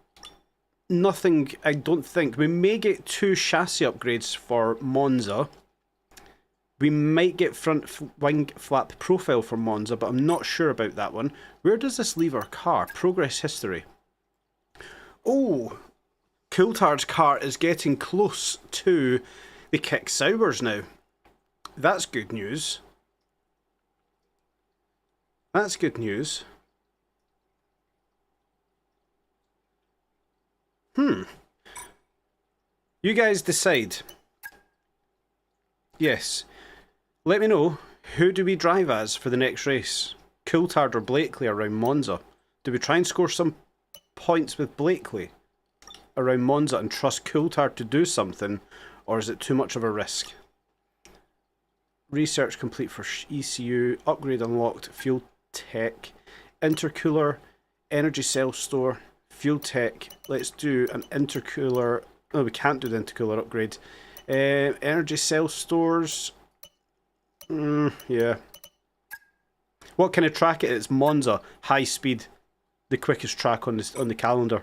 nothing, I don't think. We may get 2 chassis upgrades for Monza. We might get front wing flap profile for Monza, but I'm not sure about that one. Where does this leave our car? Progress history. Oh, Coulthard's car is getting close to the Kick Saubers now. That's good news. That's good news. You guys decide. Yes. Let me know, who do we drive as for the next race? Coulthard or Blakely around Monza? Do we try and score some points with Blakely around Monza and trust Coulthard to do something? Or is it too much of a risk? Research complete for ECU. Upgrade unlocked. Fuel tech. Intercooler. Energy cell store. Fuel tech. Let's do an intercooler. No, we can't do the intercooler upgrade. Energy cell stores. Yeah. What kind of track it is? Monza. High speed. The quickest track on the calendar.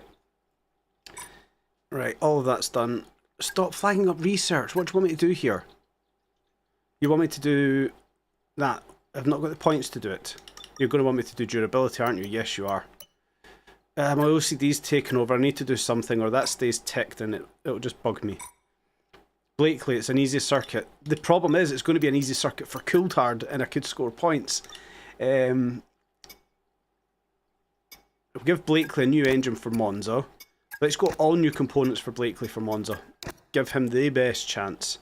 Right, all of that's done. Stop flagging up research. What do you want me to do here? You want me to do that? I've not got the points to do it. You're going to want me to do durability, aren't you? Yes, you are. My OCD's taken over. I need to do something, or that stays ticked and it'll just bug me. Blakely, it's an easy circuit. The problem is it's going to be an easy circuit for Coulthard and I could score points. We'll give Blakely a new engine for Monza. Let's go all new components for Blakely for Monza. Give him the best chance.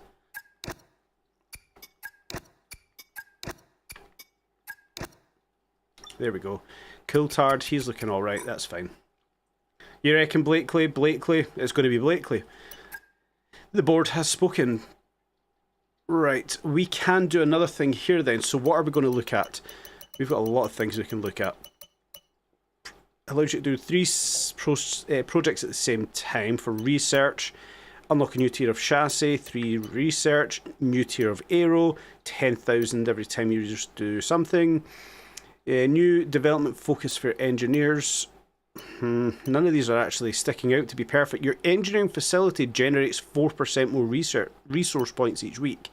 There we go. Coulthard, he's looking alright, that's fine. You reckon Blakely? Blakely, it's going to be Blakely. The board has spoken. Right, we can do another thing here then. So what are we going to look at? We've got a lot of things we can look at. Allows you to do 3 projects at the same time for research. Unlock a new tier of chassis, 3 research, new tier of aero, 10,000 every time you just do something. New development focus for engineers. None of these are actually sticking out to be perfect. Your engineering facility generates 4% more resource points each week.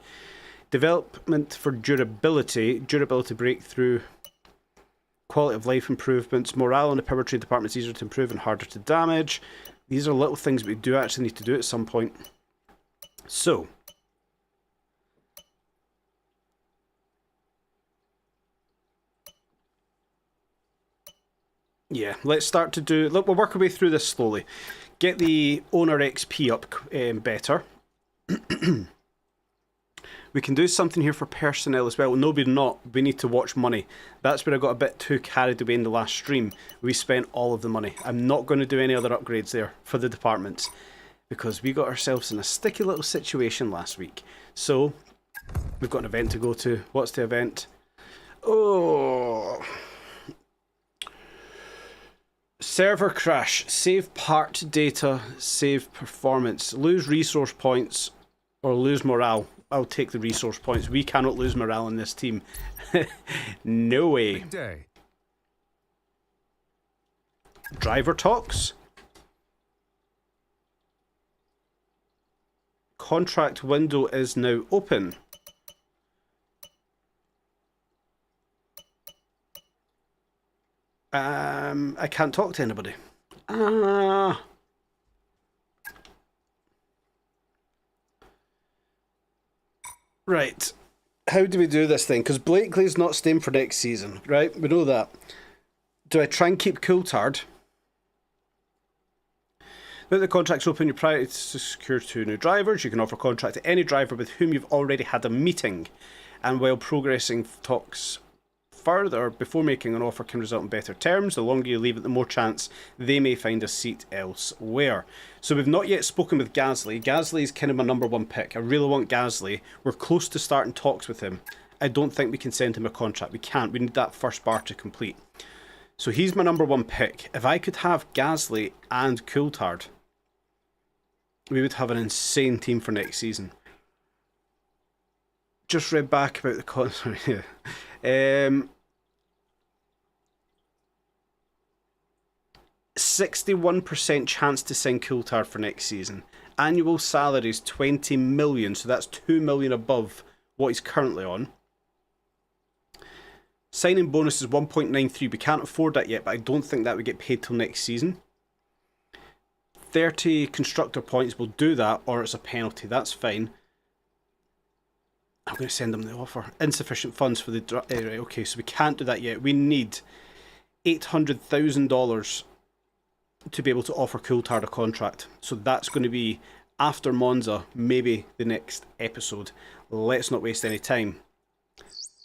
Development for durability breakthrough, quality of life improvements, morale in the powertrain department is easier to improve and harder to damage. These are little things we do actually need to do at some point. So, yeah, let's start to do... Look, we'll work our way through this slowly. Get the owner XP up better. We can do something here for personnel as well. No, we're not. We need to watch money. That's where I got a bit too carried away in the last stream. We spent all of the money. I'm not going to do any other upgrades there for the departments because we got ourselves in a sticky little situation last week. So, we've got an event to go to. What's the event? Oh... Server crash. Save part data. Save performance. Lose resource points or lose morale. I'll take the resource points. We cannot lose morale in this team. No way. Big day. Driver talks. Contract window is now open. I can't talk to anybody. Right. How do we do this thing? Because Blakely's not staying for next season, right? We know that. Do I try and keep Coulthard? Now the contract's open, your priority is to secure 2 new drivers. You can offer a contract to any driver with whom you've already had a meeting. And while progressing talks further before making an offer can result in better terms, the longer you leave it, the more chance they may find a seat elsewhere. So we've not yet spoken with Gasly. Gasly is kind of my number 1 pick. I really want Gasly. We're close to starting talks with him. I don't think we can send him a contract. We can't. We need that first bar to complete. So he's my number 1 pick. If I could have Gasly and Coulthard, we would have an insane team for next season. Just read back about the contract. 61% chance to sign Coulthard for next season. Annual salary is 20 million, so that's 2 million above what he's currently on. Signing bonus is 1.93. We can't afford that yet, but I don't think that would get paid till next season. 30 constructor points will do that, or it's a penalty. That's fine. I'm going to send them the offer. Insufficient funds for the... right, okay, so we can't do that yet. We need $800,000 to be able to offer Coulthard a contract. So that's going to be after Monza, maybe the next episode. Let's not waste any time.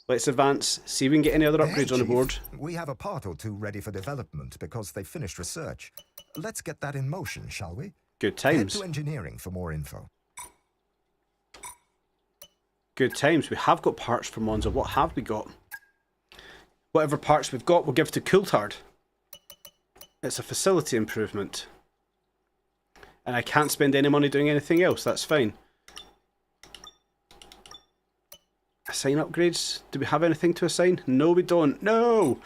Let's advance, see if we can get any other upgrades on the board. We have a part or 2 ready for development because they finished research. Let's get that in motion, shall we? Good Head times. to engineering for more info. Good times. We have got parts for Monza. What have we got? Whatever parts we've got, we'll give to Coulthard. It's a facility improvement. And I can't spend any money doing anything else. That's fine. Assign upgrades. Do we have anything to assign? No, we don't. No!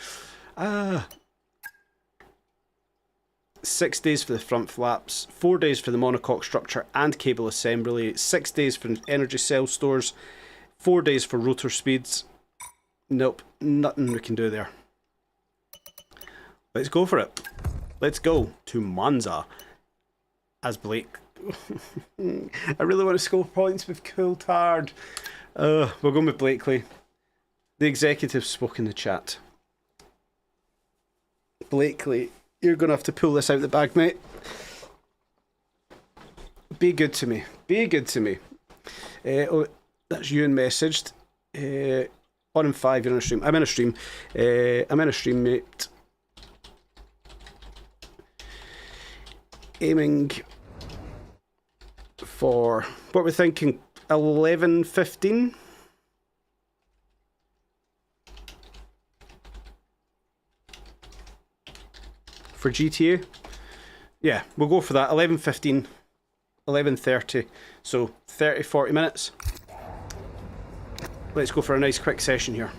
6 days for the front flaps. 4 days for the monocoque structure and cable assembly. 6 days for energy cell stores. 4 days for rotor speeds. Nope. Nothing we can do there. Let's go for it. Let's go to Monza as Blake. I really want to score points with Coulthard. We're going with Blakely. The executives spoke in the chat. Blakely, you're going to have to pull this out the bag, mate. Be good to me. Be good to me. Oh, that's Ewan messaged. On in 5, you're on a stream. I'm in a stream. I'm in a stream, mate. Aiming for, what we're thinking, 11:15? For GTA? Yeah, we'll go for that. 11:15, 11:30. So 30, 40 minutes. Let's go for a nice quick session here.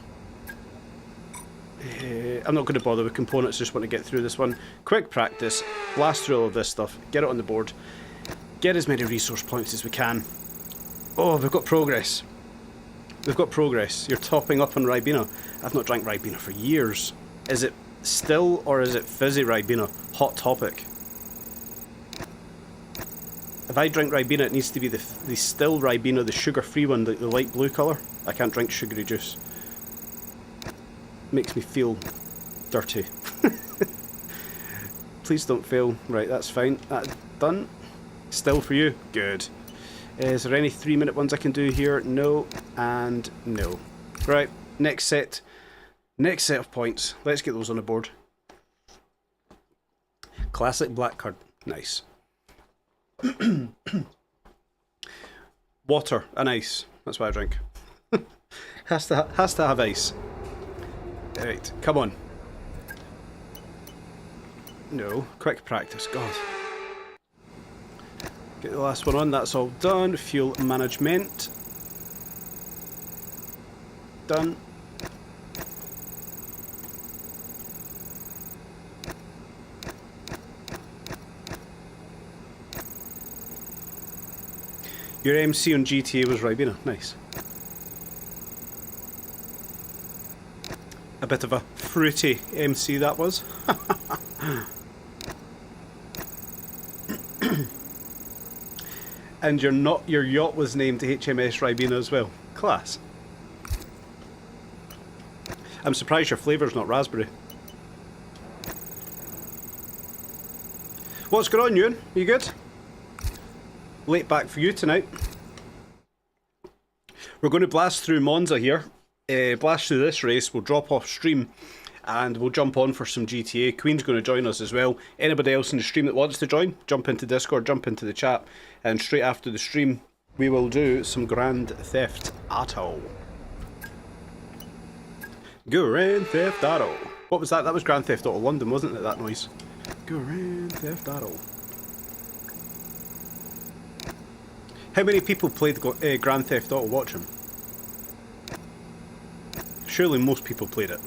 I'm not going to bother with components, just want to get through this one. Quick practice, blast through all of this stuff, get it on the board, get as many resource points as we can. Oh, we've got progress. We've got progress. You're topping up on Ribena. I've not drank Ribena for years. Is it still or is it fizzy Ribena? Hot topic. If I drink Ribena, it needs to be the still Ribena, the sugar-free one, the light blue colour. I can't drink sugary juice. Makes me feel dirty. Please don't fail. Right, that's fine. That's done. Still for you. Good. Is there any 3-minute ones I can do here? No, and no. Right, next set. Next set of points. Let's get those on the board. Classic black card. Nice. Water and ice. That's what I drink. has to have ice. Right, come on. No, quick practice. God. Get the last one on. That's all done. Fuel management. Done. Your MC on GTA was Ribena. Nice. A bit of a fruity MC that was. And your yacht was named HMS Ribena as well. Class. I'm surprised your flavour's not raspberry. What's going on, Ewan? You good? Late back for you tonight. We're going to blast through Monza here. Blast through this race. We'll drop off stream and we'll jump on for some GTA. Queen's going to join us as well. Anybody else in the stream that wants to join, jump into Discord, jump into the chat, and straight after the stream we will do some Grand Theft Auto. Grand Theft Auto. What was that? That was Grand Theft Auto London, wasn't it, that noise? Grand Theft Auto. How many people played Grand Theft Auto? Watch him. Surely most people played it.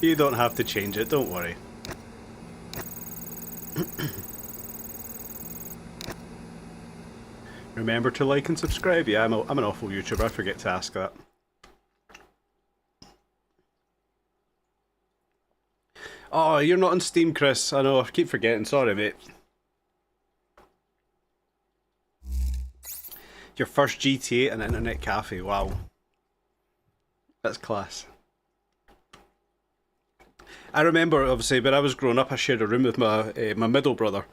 You don't have to change it, don't worry. Remember to like and subscribe. Yeah, I'm an awful YouTuber, I forget to ask that. Oh, you're not on Steam, Chris. I know, I keep forgetting. Sorry, mate. Your first GTA and internet cafe. Wow. That's class. I remember, obviously, when I was growing up, I shared a room with my middle brother.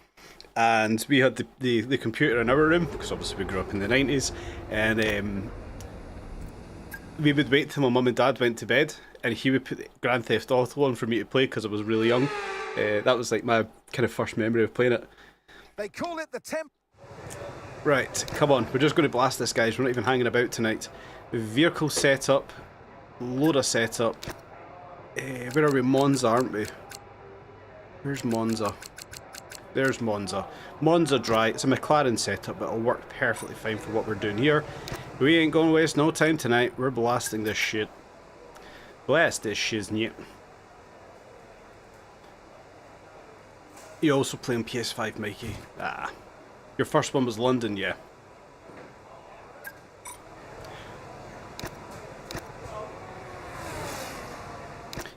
And we had the computer in our room, because obviously we grew up in the 90s. And we would wait till my mum and dad went to bed. And he would put Grand Theft Auto on for me to play because I was really young. That was like my kind of first memory of playing it. They call it the temp. Right, come on. We're just going to blast this, guys. We're not even hanging about tonight. Vehicle setup. Load of setup. Where are we? Monza, aren't we? Where's Monza? There's Monza. Monza dry. It's a McLaren setup, but it'll work perfectly fine for what we're doing here. We ain't going to waste no time tonight. We're blasting this shit. Blast this shiznit. You also playing PS5, Mikey? Ah. Your first one was London, yeah.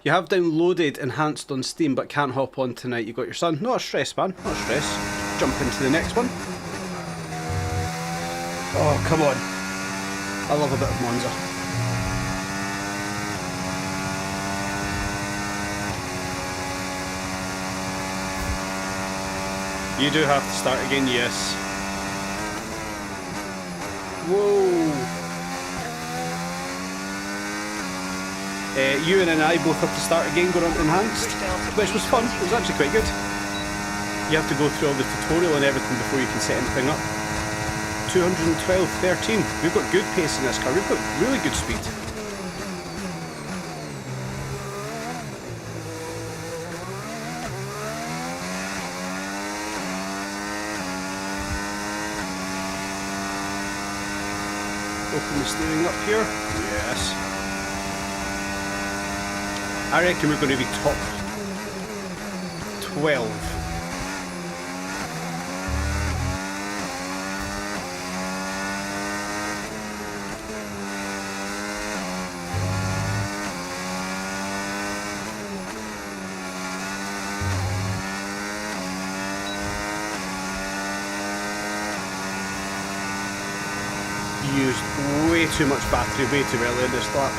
You have downloaded Enhanced on Steam, but can't hop on tonight. You got your son. Not a stress, man. Not a stress. Jump into the next one. Oh, come on. I love a bit of Monza. You do have to start again, yes. Whoa. Ewan and I both have to start again going on enhanced, which was fun. It was actually quite good. You have to go through all the tutorial and everything before you can set anything up. 212.13. We've got good pace in this car. We've got really good speed. Open the steering up here. Yes. I reckon we're going to be top 12. Used way too much battery way too early in this lap.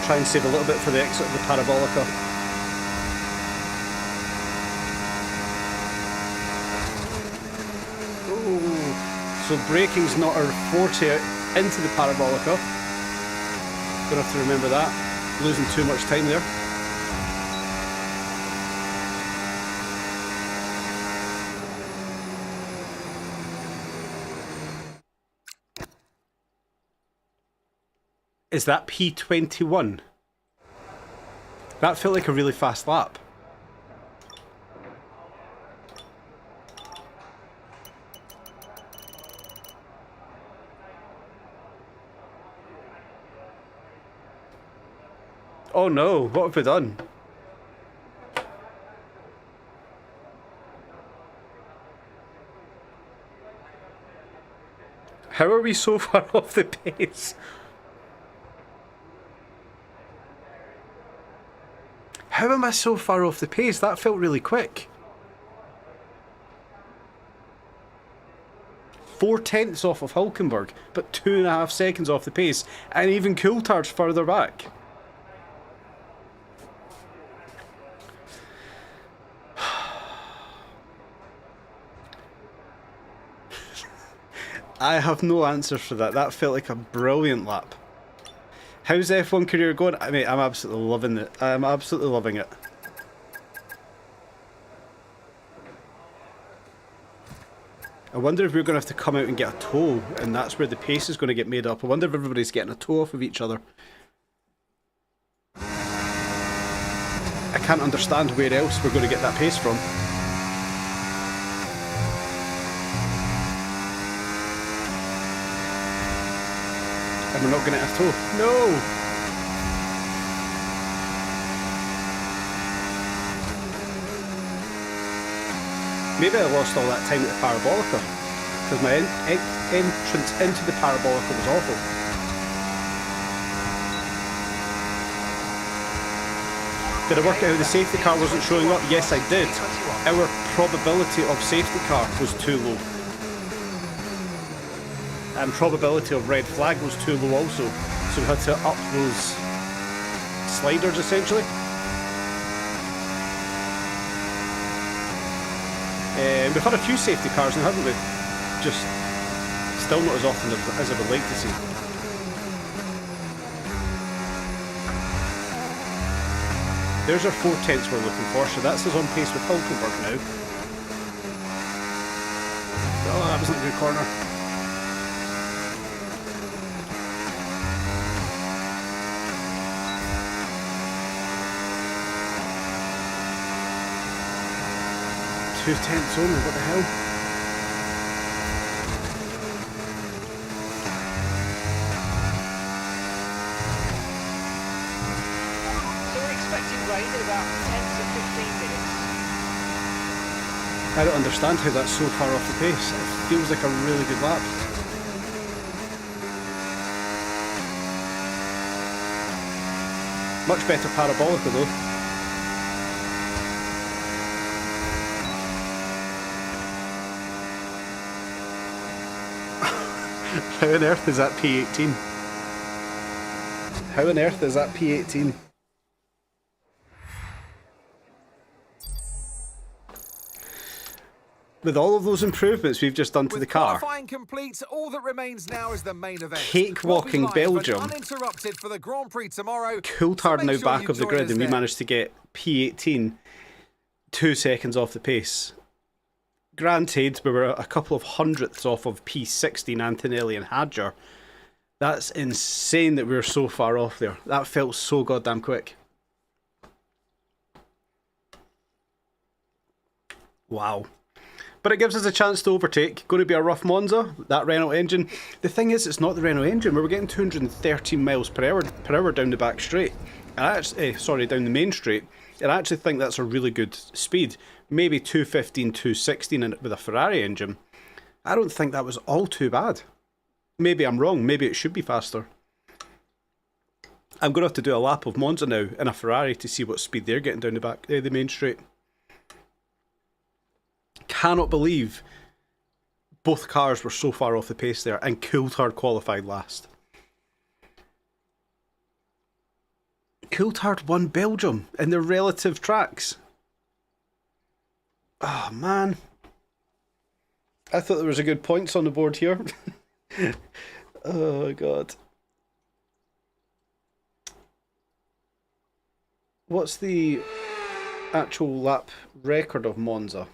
Try and save a little bit for the exit of the parabolica. Ooh. So braking's not our forte into the parabolica. Gonna have to remember that. Losing too much time there. Is that P21? That felt like a really fast lap. Oh no, what have we done? How are we so far off the pace? How am I so far off the pace? That felt really quick. 4/10 off of Hulkenberg, but 2.5 seconds off the pace, and even Coulthard's further back. I have no answer for that. That felt like a brilliant lap. How's F1 career going? I mean, I'm absolutely loving it. I'm absolutely loving it. I wonder if we're going to have to come out and get a tow, and that's where the pace is going to get made up. I wonder if everybody's getting a tow off of each other. I can't understand where else we're going to get that pace from. And we're not going to have tow. No! Maybe I lost all that time at the parabolica, because my entrance into the parabolica was awful. Did I work out how the safety car wasn't showing up? Yes, I did. Our probability of safety car was too low. And probability of red flag was too low also. So we had to up those sliders essentially. We've had a few safety cars now, haven't we? Just still not as often as I would like to see. There's our 4/10 we're looking for, so that's us on pace with Hulkenberg now. Oh, that wasn't a good corner. Two tenths only, what the hell? So we're expecting rain in about 10 to 15 minutes. I don't understand how that's so far off the pace. It feels like a really good lap. Much better parabolica though. How on earth is that P18? How on earth is that P18? With all of those improvements we've just done to the car, qualifying complete, all that remains now is the main event. Cakewalking We'll be live and Belgium. uninterrupted for the Grand Prix tomorrow. Coulthard so make now sure back you of the join grid, us and we there. managed to get P18 2 seconds off the pace. Granted, we were a couple of hundredths off of P16, Antonelli and Hadger. That's insane that we were so far off there. That felt so goddamn quick. Wow. But it gives us a chance to overtake. Going to be a rough Monza, that Renault engine. The thing is, it's not the Renault engine. We were getting 213 miles per hour down the back straight. Down the main straight. And I actually think that's a really good speed. Maybe 215, 216 with a Ferrari engine. I don't think that was all too bad. Maybe I'm wrong. Maybe it should be faster. I'm going to have to do a lap of Monza now in a Ferrari to see what speed they're getting down the main straight. Cannot believe both cars were so far off the pace there, and Coulthard qualified last. Coulthard won Belgium in their relative tracks. Oh man, I thought there was a good points on the board here. Oh god. What's the actual lap record of Monza?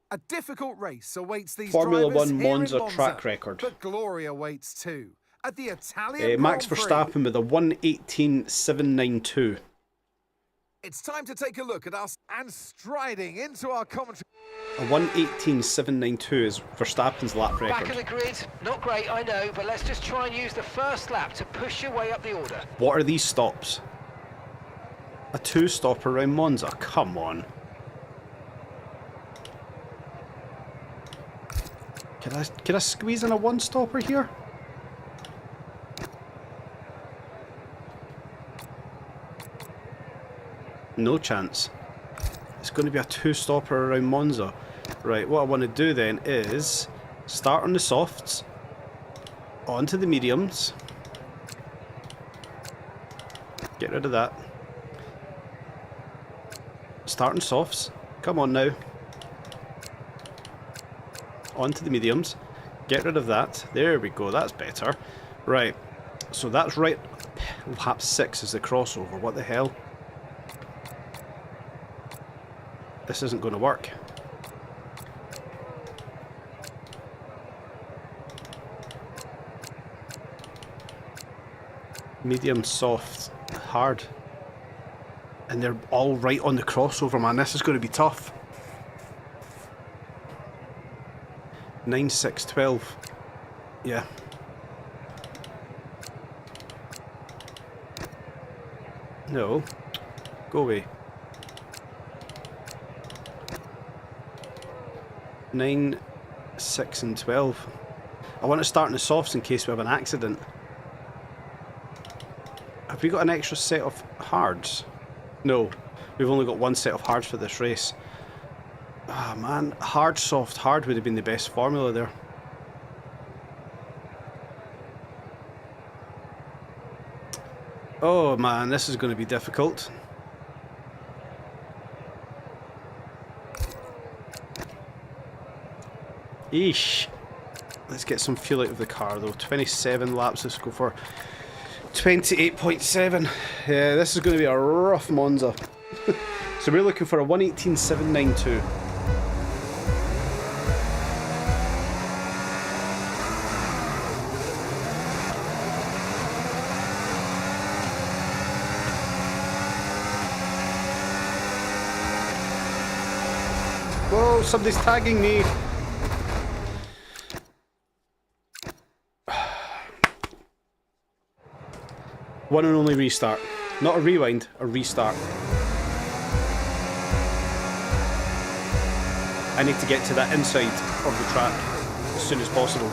A difficult race awaits these Formula drivers 1 here in Monza track record. But glory awaits too. At the Italian Max Grand Prix. Verstappen with a 1:18.792. It's time to take a look at us and striding into our commentary. A 1:18.792 is Verstappen's lap Back record. of the grid, not great, I know, but let's just try and use the first lap to push your way up the order. What are these stops? A 2-stopper around Monza? Come on. Can I squeeze in a 1-stopper here? No chance. It's going to be a 2-stopper around Monza. Right, what I want to do then is start on the softs, onto the mediums, get rid of that, start on softs, come on now, onto the mediums, get rid of that, there we go, that's better. Right, so that's right, lap 6 is the crossover, what the hell? This isn't going to work. Medium, soft, hard. And they're all right on the crossover, man. This is going to be tough. 9, 6, 12. Yeah. No. Go away. 9, 6 and 12. I want to start in the softs in case we have an accident. Have we got an extra set of hards? No, we've only got one set of hards for this race. Ah man, hard, soft, hard would have been the best formula there. Oh man, this is going to be difficult. Eesh. Let's get some fuel out of the car though. 27 laps, let's go for 28.7. Yeah, this is going to be a rough Monza. So we're looking for a 1:18.792. Whoa, somebody's tagging me. One and only restart. Not a rewind, a restart. I need to get to that inside of the track as soon as possible.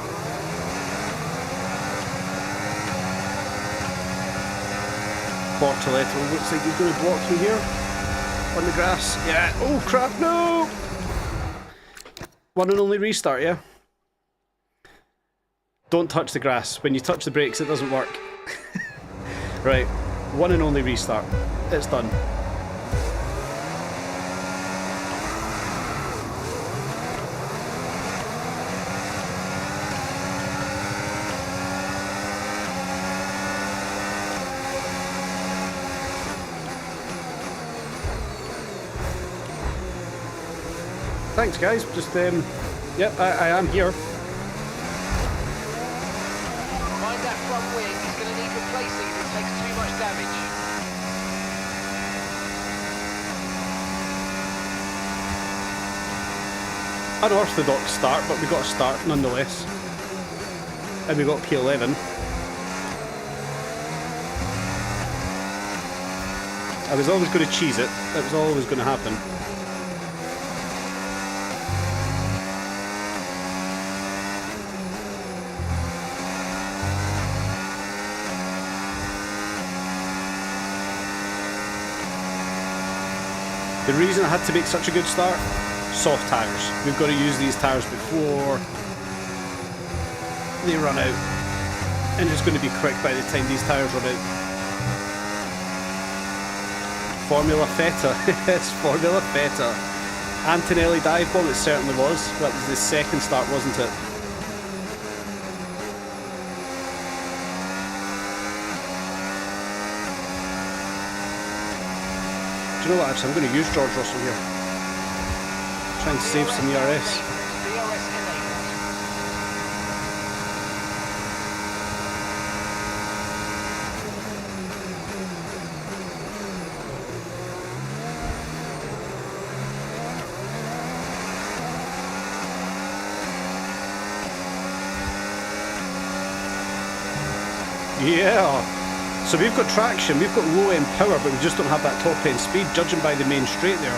Bortoletto looks like he's going to block me here. On the grass. Yeah. Oh crap, no! One and only restart, yeah? Don't touch the grass. When you touch the brakes, it doesn't work. Right, one and only restart. It's done. Thanks, guys. Just, yep, I am here. Mind that front wing, it's going to need replacing if it takes too much damage. Unorthodox start, but we got a start nonetheless. And we got P11. I was always going to cheese it. That was always going to happen. The reason I had to make such a good start, soft tyres. We've got to use these tyres before they run out. And it's going to be quick by the time these tyres run out. Formula Feta. It's Formula Feta. Antonelli dive bomb, it certainly was. That was the second start, wasn't it? Do you know what, actually, I'm going to use George Russell here. Try and save some ERS. DRS enabled. Yeah. So we've got traction, we've got low end power, but we just don't have that top end speed, judging by the main straight there.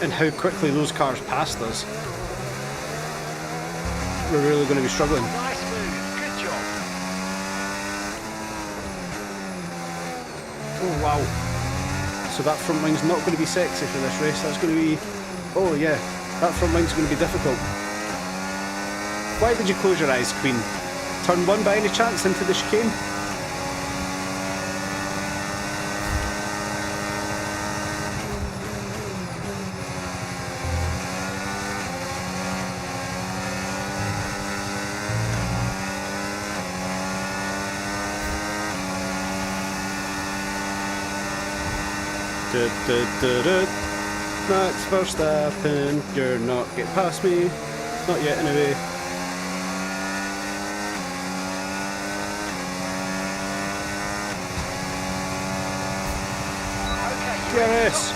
And how quickly those cars passed us. We're really going to be struggling. Nice move, good job. Oh wow. So that front wing's not going to be sexy for this race, that's going to be... Oh yeah, that front wing's going to be difficult. Why did you close your eyes, Queen? Turn 1 by any chance into the chicane? Max Verstappen, you're not getting past me. Not yet, anyway. Okay, DRS.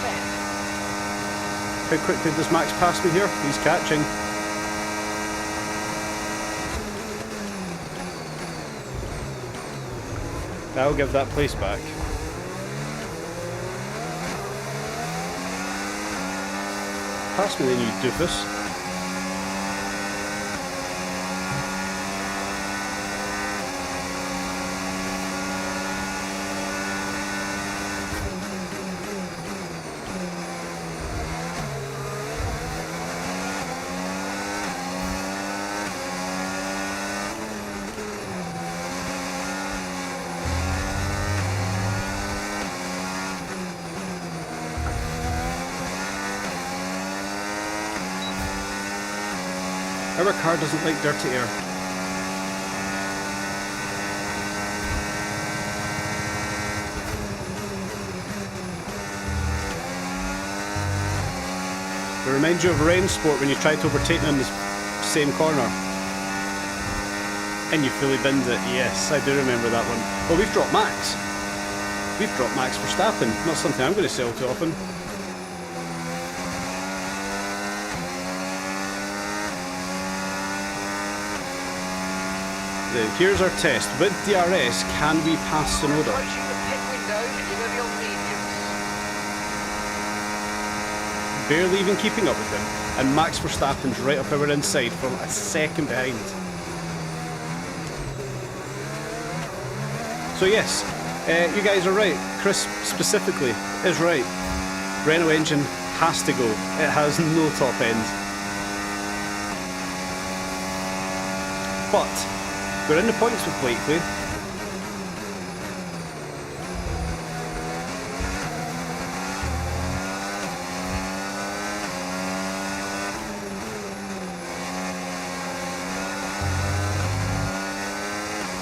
How quickly does Max pass me here? He's catching. I'll give that place back. Pass me then, you doofus. Our car doesn't like dirty air. It reminds you of rain sport when you try to overtake them in the same corner. And you fully binned it. Yes, I do remember that one. Well, we've dropped Max. We've dropped Max Verstappen. Not something I'm going to sell too often. Here's our test. With DRS, can we pass Sonoda? Approaching the pit window, you're going to be on mediums. Barely even keeping up with him. And Max Verstappen's right up our inside from a second behind. So yes, you guys are right. Chris specifically is right. Renault engine has to go. It has no top end. But we're in the points with Blakely.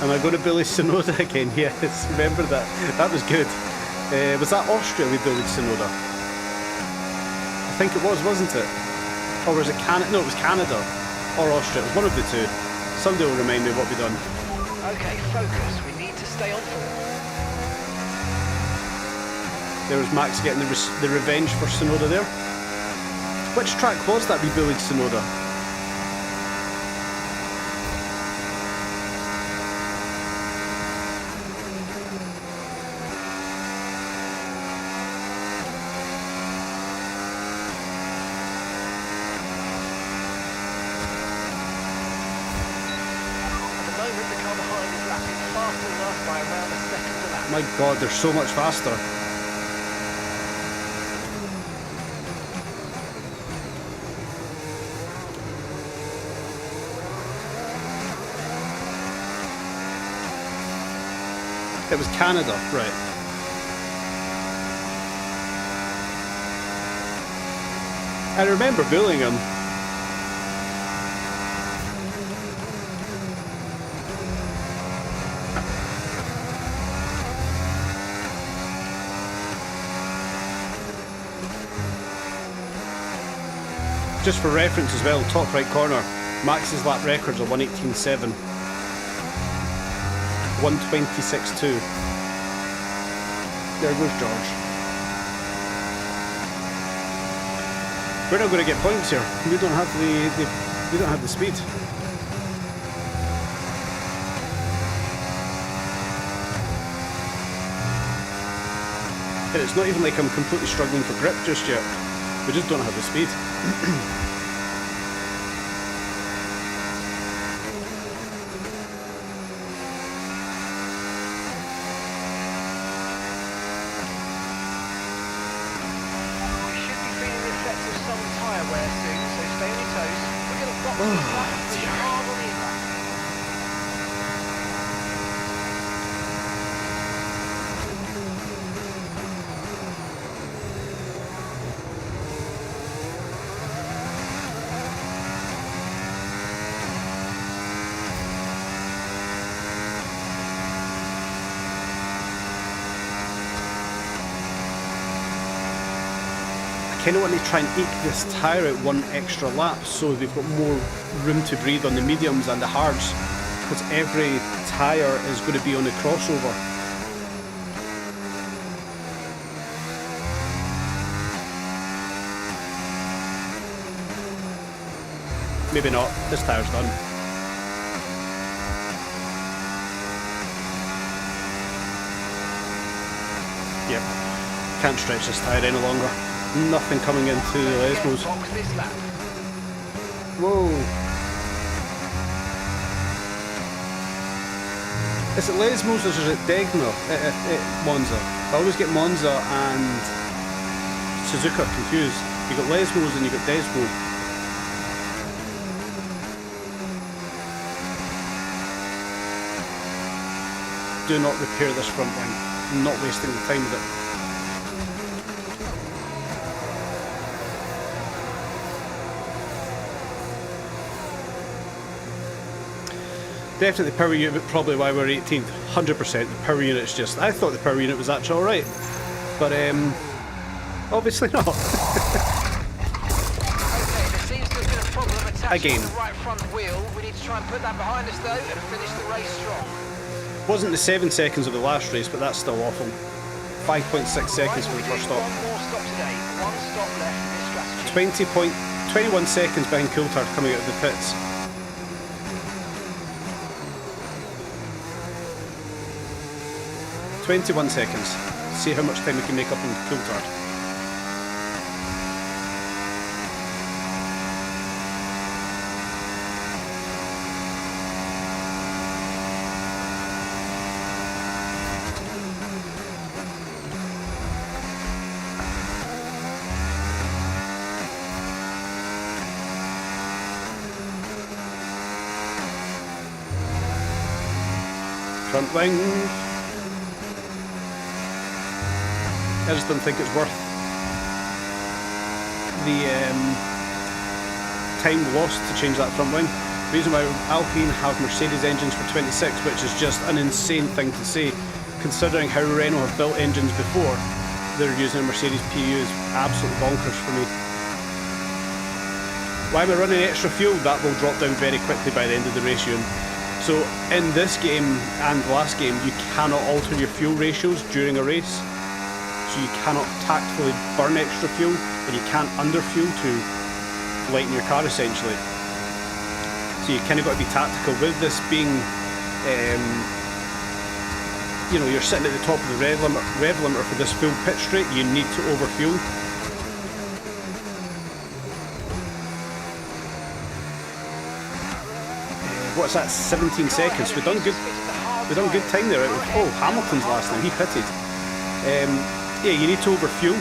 Am I going to bully Tsunoda again? Yes, remember that. That was good. Was that Austria we bullied Tsunoda? I think it was, wasn't it? Or was it Canada? No, it was Canada. Or Austria. It was one of the two. Somebody will remind me what we've done. Okay, focus. We need to stay on form. There was Max getting the revenge for Tsunoda there. Which track was that we bullied Tsunoda? My god, they're so much faster. It was Canada, right. I remember bullying him. Just for reference as well, top right corner, Max's lap records are 1:18.7, 1:26.2. There goes George. We're not going to get points here. We don't have we don't have the speed. And it's not even like I'm completely struggling for grip just yet. We just don't have the speed. I kind of want to try and eke this tyre out one extra lap so we've got more room to breathe on the mediums and the hards, because every tyre is going to be on the crossover. Maybe not, this tyre's done. Yep, can't stretch this tyre any longer. Nothing coming into the Lesmos. Whoa. Is it Lesmos or is it Degner at Monza? I always get Monza and Suzuka confused. You got Lesmos and you got Desmo. Do not repair this front wing. I'm not wasting the time with it. Definitely power unit, probably why we're 18th. 100% the power unit's just... I thought the power unit was actually alright. But, obviously not. Okay, there seems to have been a problem attaching to the right front wheel. We need to try and put that behind us, though, and finish the race strong. Wasn't the 7 seconds of the last race, but that's still awful. 5.6 seconds for the first stop. One more stop today. One stop left in this strategy. 21 seconds behind Coulthard coming out of the pits. 21 seconds. See how much time we can make up on Coulthard. front wing. I just don't think it's worth the time lost to change that front wing. The reason why Alpine have Mercedes engines for 26, which is just an insane thing to say, considering how Renault have built engines before, they're using a Mercedes PU is absolutely bonkers for me. Why am I running extra fuel? That will drop down very quickly by the end of the race, Ewan. So in this game and the last game, you cannot alter your fuel ratios during a race. So you cannot tactfully burn extra fuel, and you can't underfuel to lighten your car essentially. So you kind of got to be tactical with this being, you know, you're sitting at the top of the rev limiter for this full pit straight. You need to overfuel. What's that? 17 seconds. We've done good. We've done good time there. Oh, Hamilton's last time. He pitted. Yeah, you need to overfuel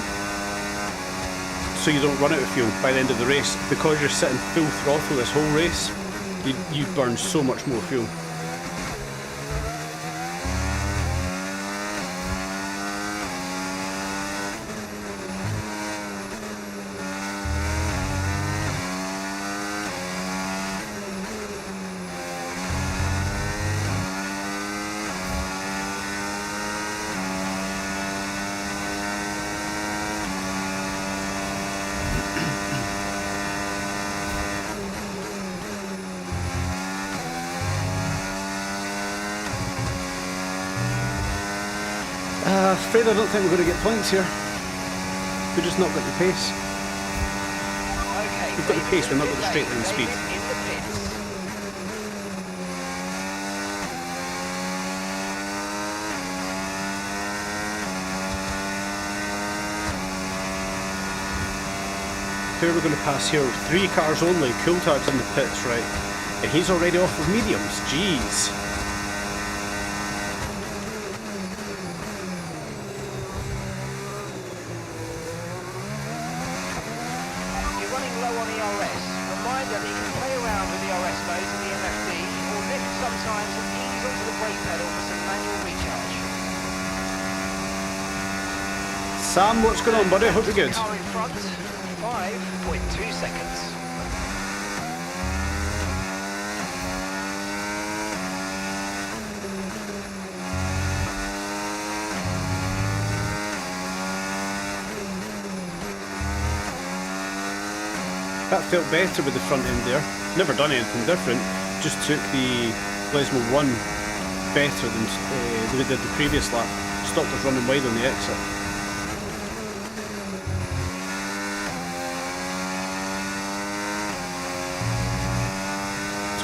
so you don't run out of fuel by the end of the race. Because you're sitting full throttle this whole race, you burn so much more fuel. Afraid I don't think we're going to get points here. We've just not got the pace. We've got the pace, we've not got the straight line speed. Who are we going to pass here? 3 cars only. Coulthard's in the pits, right? And he's already off of mediums. Jeez. Sam, what's going on, buddy? Hope you're good. Car in front, 5.2 seconds. That felt better with the front end there. Never done anything different. Just took the Lesmo 1 better than we did the previous lap. Stopped us running wide on the exit.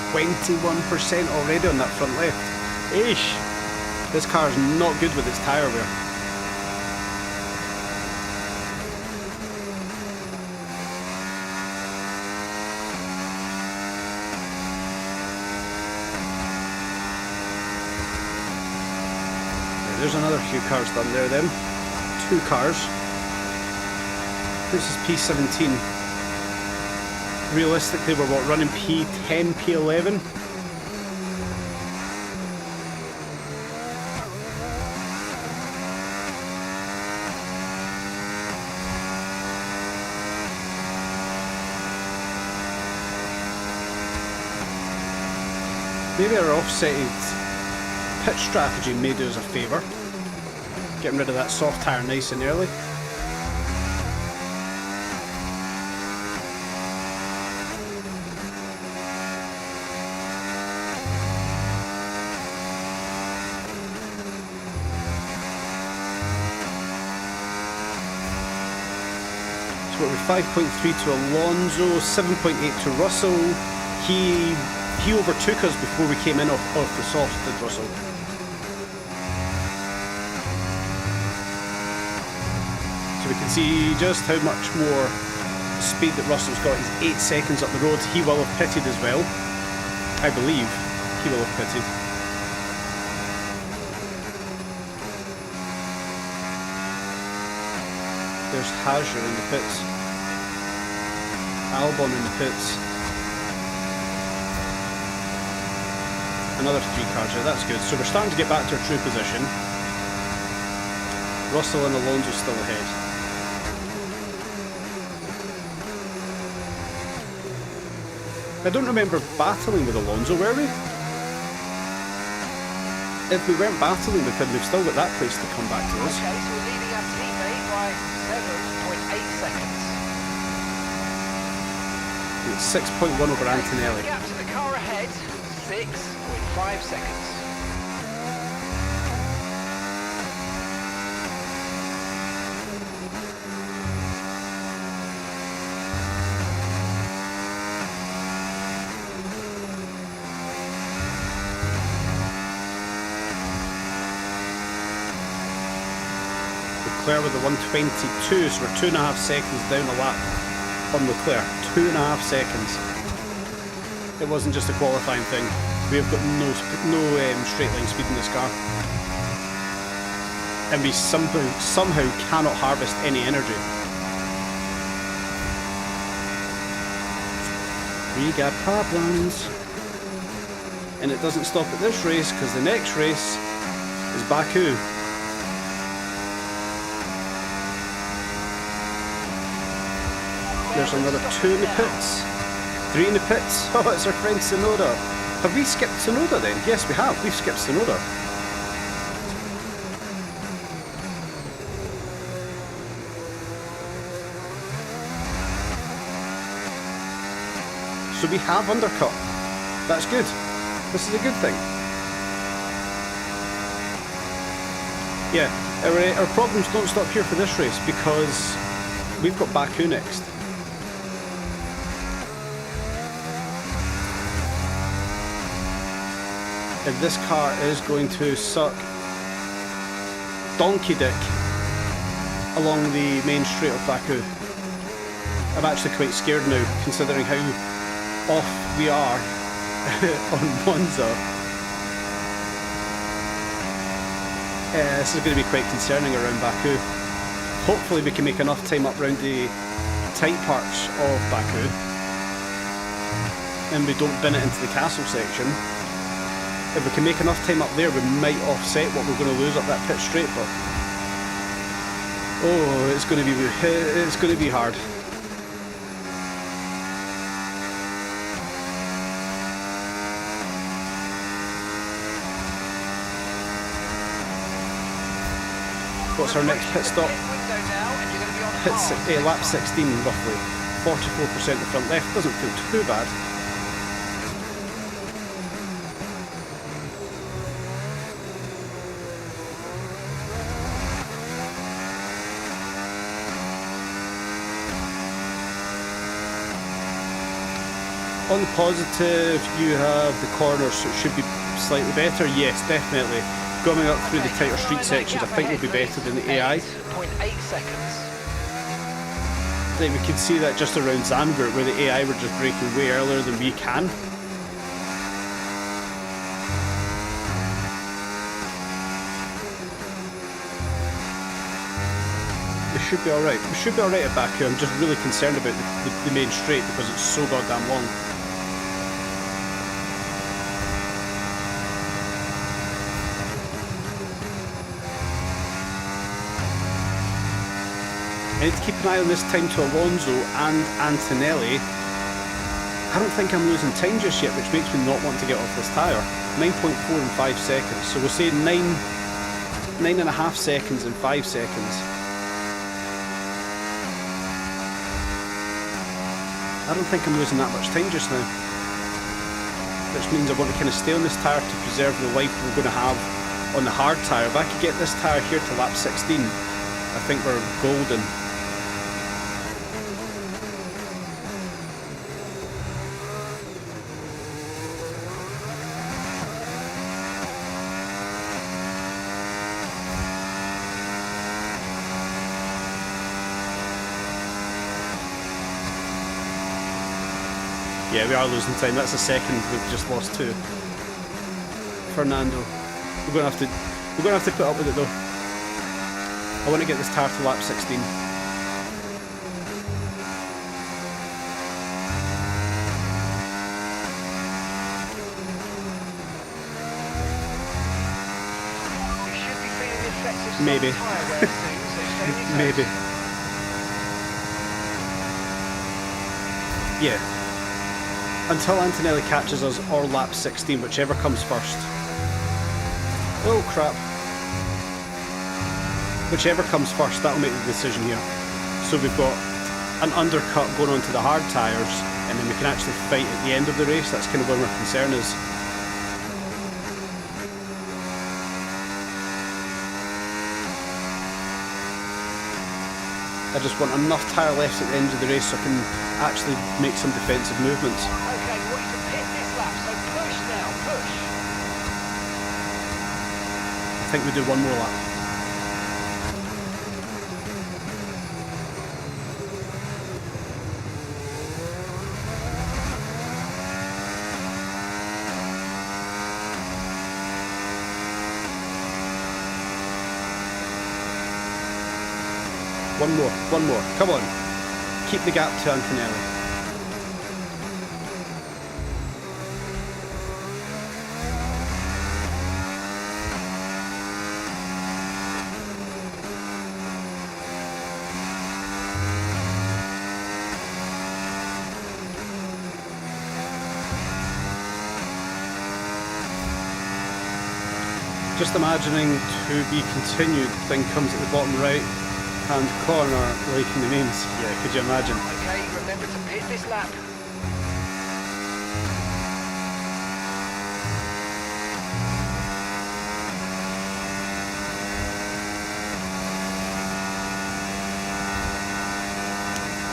21% already on that front left. Eesh! This car's not good with its tyre wear. There's another few cars done there then. 2 cars. This is P17. Realistically, we're what, running P10, P11? Maybe our offsetted pit strategy may do us a favour. Getting rid of that soft tyre nice and early. So we're 5.3 to Alonso, 7.8 to Russell. He overtook us before we came in off the soft, did Russell. So we can see just how much more speed that Russell's got. He's 8 seconds up the road. He will have pitted as well. I believe he will have pitted. There's Hajar in the pits. Albon in the pits. Another 3 cars there, that's good. So we're starting to get back to our true position. Russell and Alonso still ahead. I don't remember battling with Alonso, were we? If we weren't battling with him, we've still got that place to come back to us. Okay, so we're leading our teammate by 7.8 seconds. It's 6.1 over Antonelli. Gap to the car ahead, 6.5 seconds. Leclerc with the 122, so we're 2.5 seconds down a lap on Leclerc. 2.5 seconds. It wasn't just a qualifying thing. We have got no straight line speed in this car, and we somehow cannot harvest any energy. We got problems, and it doesn't stop at this race because the next race is Baku. There's another 2 in the pits, 3 in the pits. Oh, it's our friend Tsunoda. Have we skipped Tsunoda then? Yes, we have. We've skipped Tsunoda. So we have undercut. That's good. This is a good thing. Yeah, our problems don't stop here for this race because we've got Baku next. And this car is going to suck donkey dick along the main straight of Baku. I'm actually quite scared now, considering how off we are on Monza. This is going to be quite concerning around Baku. Hopefully we can make enough time up around the tight parts of Baku and we don't bin it into the castle section. If we can make enough time up there, we might offset what we're going to lose up that pit straight, but oh, it's going to be hard. What's our next pit stop? Lap 16 roughly. 44% the front left, doesn't feel too bad. On the positive, you have the corners, so it should be slightly better. Yes, definitely. Going up through the tighter street sections, I think will be better than the AI. 8.8 seconds. Then we can see that just around Zandvoort, where the AI were just braking way earlier than we can. We should be alright. We should be alright at Baku. I'm just really concerned about the main straight because it's so goddamn long. I need to keep an eye on this time to Alonso and Antonelli. I don't think I'm losing time just yet, which makes me not want to get off this tyre. 9.4 in 5 seconds, so we'll say 9.5 seconds in 5 seconds. I don't think I'm losing that much time just now. Which means I want to kind of stay on this tyre to preserve the life we're going to have on the hard tyre. If I could get this tyre here to lap 16, I think we're golden. Yeah, we are losing time. That's a second we've just lost to Fernando. We're gonna have to put up with it though. I want to get this tyre to lap 16. massive Maybe. tyre there soon, so stay on your toes. Maybe. Yeah. Until Antonelli catches us or lap 16, whichever comes first. Oh crap. Whichever comes first, that'll make the decision here. So we've got an undercut going onto the hard tyres, and then we can actually fight at the end of the race. That's kind of where my concern is. I just want enough tyre left at the end of the race so I can actually make some defensive movements. Okay, we want you to pit this lap, so push now, push. I think we do one more lap. One more, come on. Keep the gap to Antonelli. Just imagining to be continued thing comes at the bottom right hand corner, liking the names. Yeah, could you imagine? Okay, remember to pit this lap.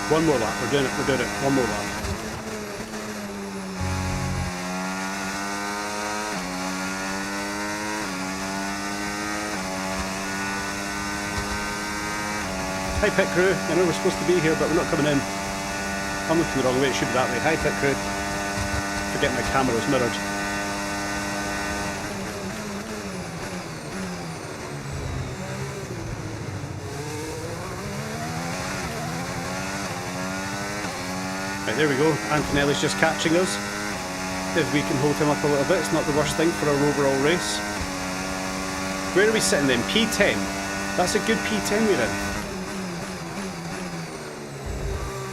One more lap, we're doing it, one more lap. Hi pit crew, I know we're supposed to be here but we're not coming in. I'm looking the wrong way, it should be that way. Hi pit crew. Forget my camera was mirrored. Right, there we go. Antonelli's just catching us. If we can hold him up a little bit, it's not the worst thing for our overall race. Where are we sitting then? P10. That's a good P10 we're in.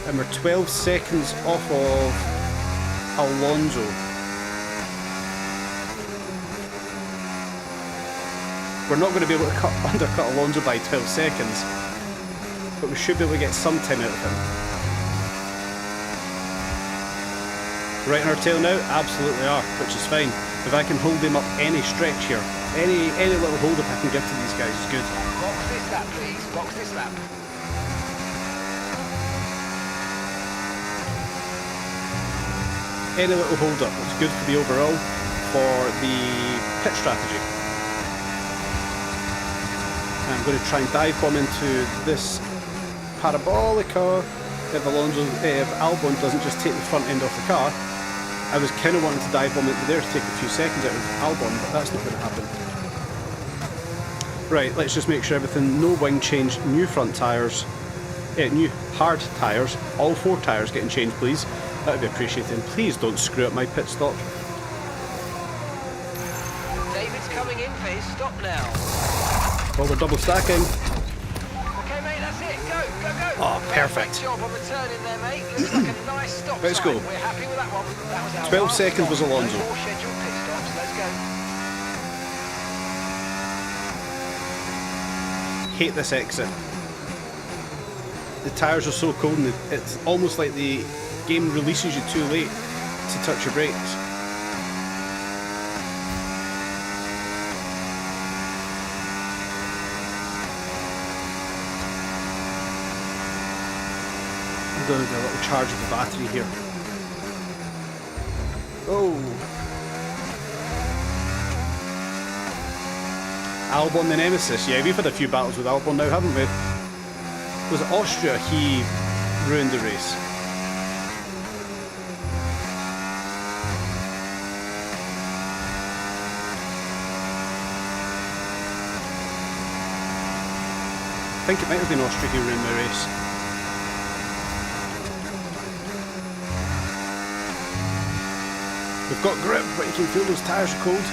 And we're 12 seconds off of Alonso. We're not going to be able to undercut Alonso by 12 seconds, but we should be able to get some time out of him. Right on our tail now? Absolutely are, which is fine. If I can hold him up any stretch here, any little hold up I can give to these guys is good. Box this lap, please. Box this lap. Any little hold up is good for the overall, for the pit strategy. And I'm going to try and dive bomb into this parabolica if Albon doesn't just take the front end off the car. I was kind of wanting to dive bomb into there to take a few seconds out of Albon, but that's not going to happen. Right, let's just make sure everything, no wing change, new front tyres, new hard tyres, all 4 tyres getting changed please. That would be appreciated. And please don't screw up my pit stop. David's coming in for his stop now. Oh, we're double stacking. Okay, mate, that's it. Go, go, go. Oh, perfect. Great job on the turn in there, mate. Looks like a nice stop. Let's go. We're happy with that one. That was our 12 last seconds stop. was Alonso. No more scheduled pit stops. Let's go. Hate this exit. The tyres are so cold and it's almost like the game releases you too late to touch your brakes. I'm going to do a little charge of the battery here. Oh! Albon the Nemesis. Yeah, we've had a few battles with Albon now, haven't we? Was it Austria he ruined the race? I think it might have been Austria who ruined the race. We've got grip, but you can feel those tyres are cold.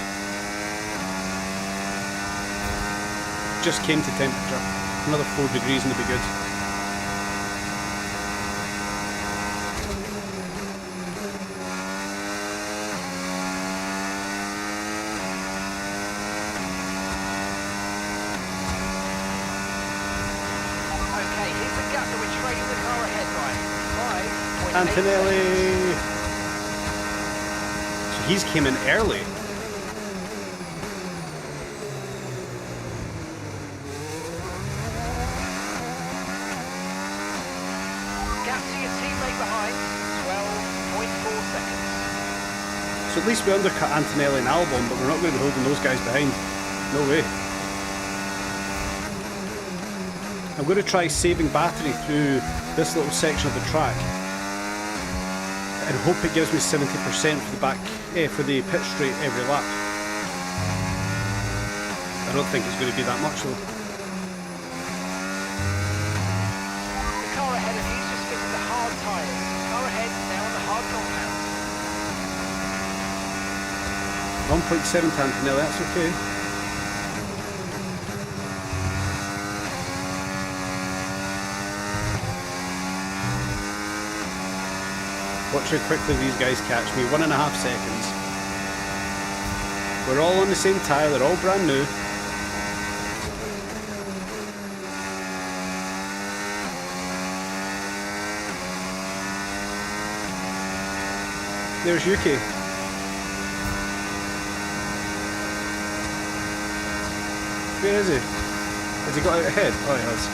just came to temperature. Another 4 degrees and it'll be good. Okay, here's the gap that we're trailing the car ahead by. 5.8 Antonelli! So he's came in early. Gap to your teammate behind, 12.4 seconds. So at least we undercut Antonelli and Albon, but we're not going to be holding those guys behind. No way. I'm going to try saving battery through this little section of the track and hope it gives me 70% for the back, for the pit straight every lap. I don't think it's going to be that much though. The car ahead of you just fitted the hard tyres. Car ahead now on the hard compound. 1.7 to Antonelli, that's okay. Watch how quickly these guys catch me, 1.5 seconds. We're all on the same tyre, they're all brand new. There's Yuki. Where is he? Has he got out ahead? Oh, he has.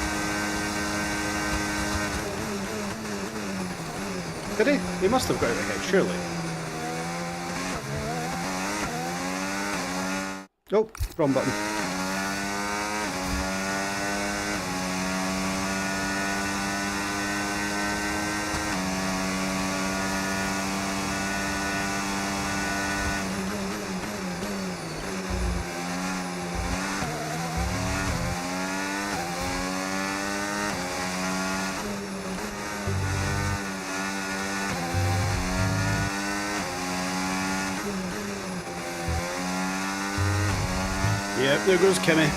Did he? He must have got out ahead, surely. Oh, wrong button. Yep, there goes Kimmy.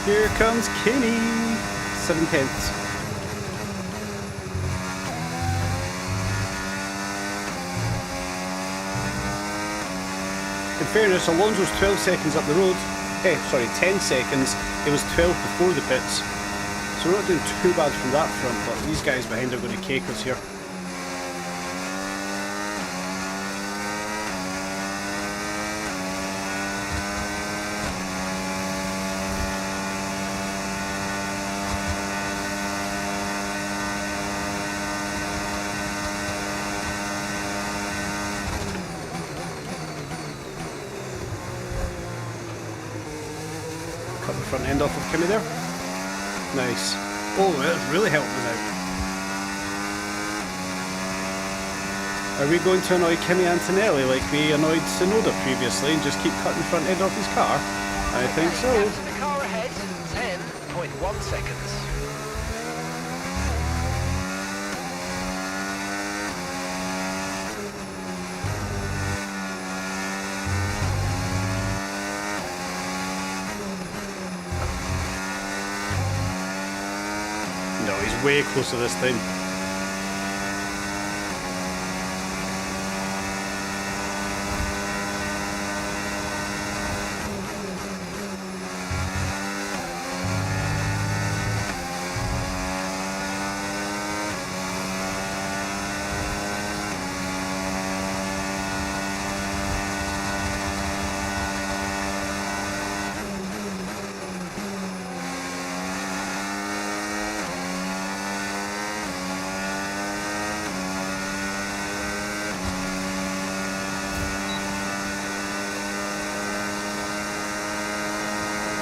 Here comes Kimmy. 7/10. In fairness, Alonso's 12 seconds up the road. 10 seconds. It was 12 before the pits. So we're not doing too bad from that front, but these guys behind are going to cake us here. Cut the front end off of Kimmy there. Nice. Oh, that's really helped us out. Are we going to annoy Kimi Antonelli like we annoyed Tsunoda previously and just keep cutting the front end off his car? I think so. Gap to the car ahead, 10.1 seconds. No, he's way closer this time.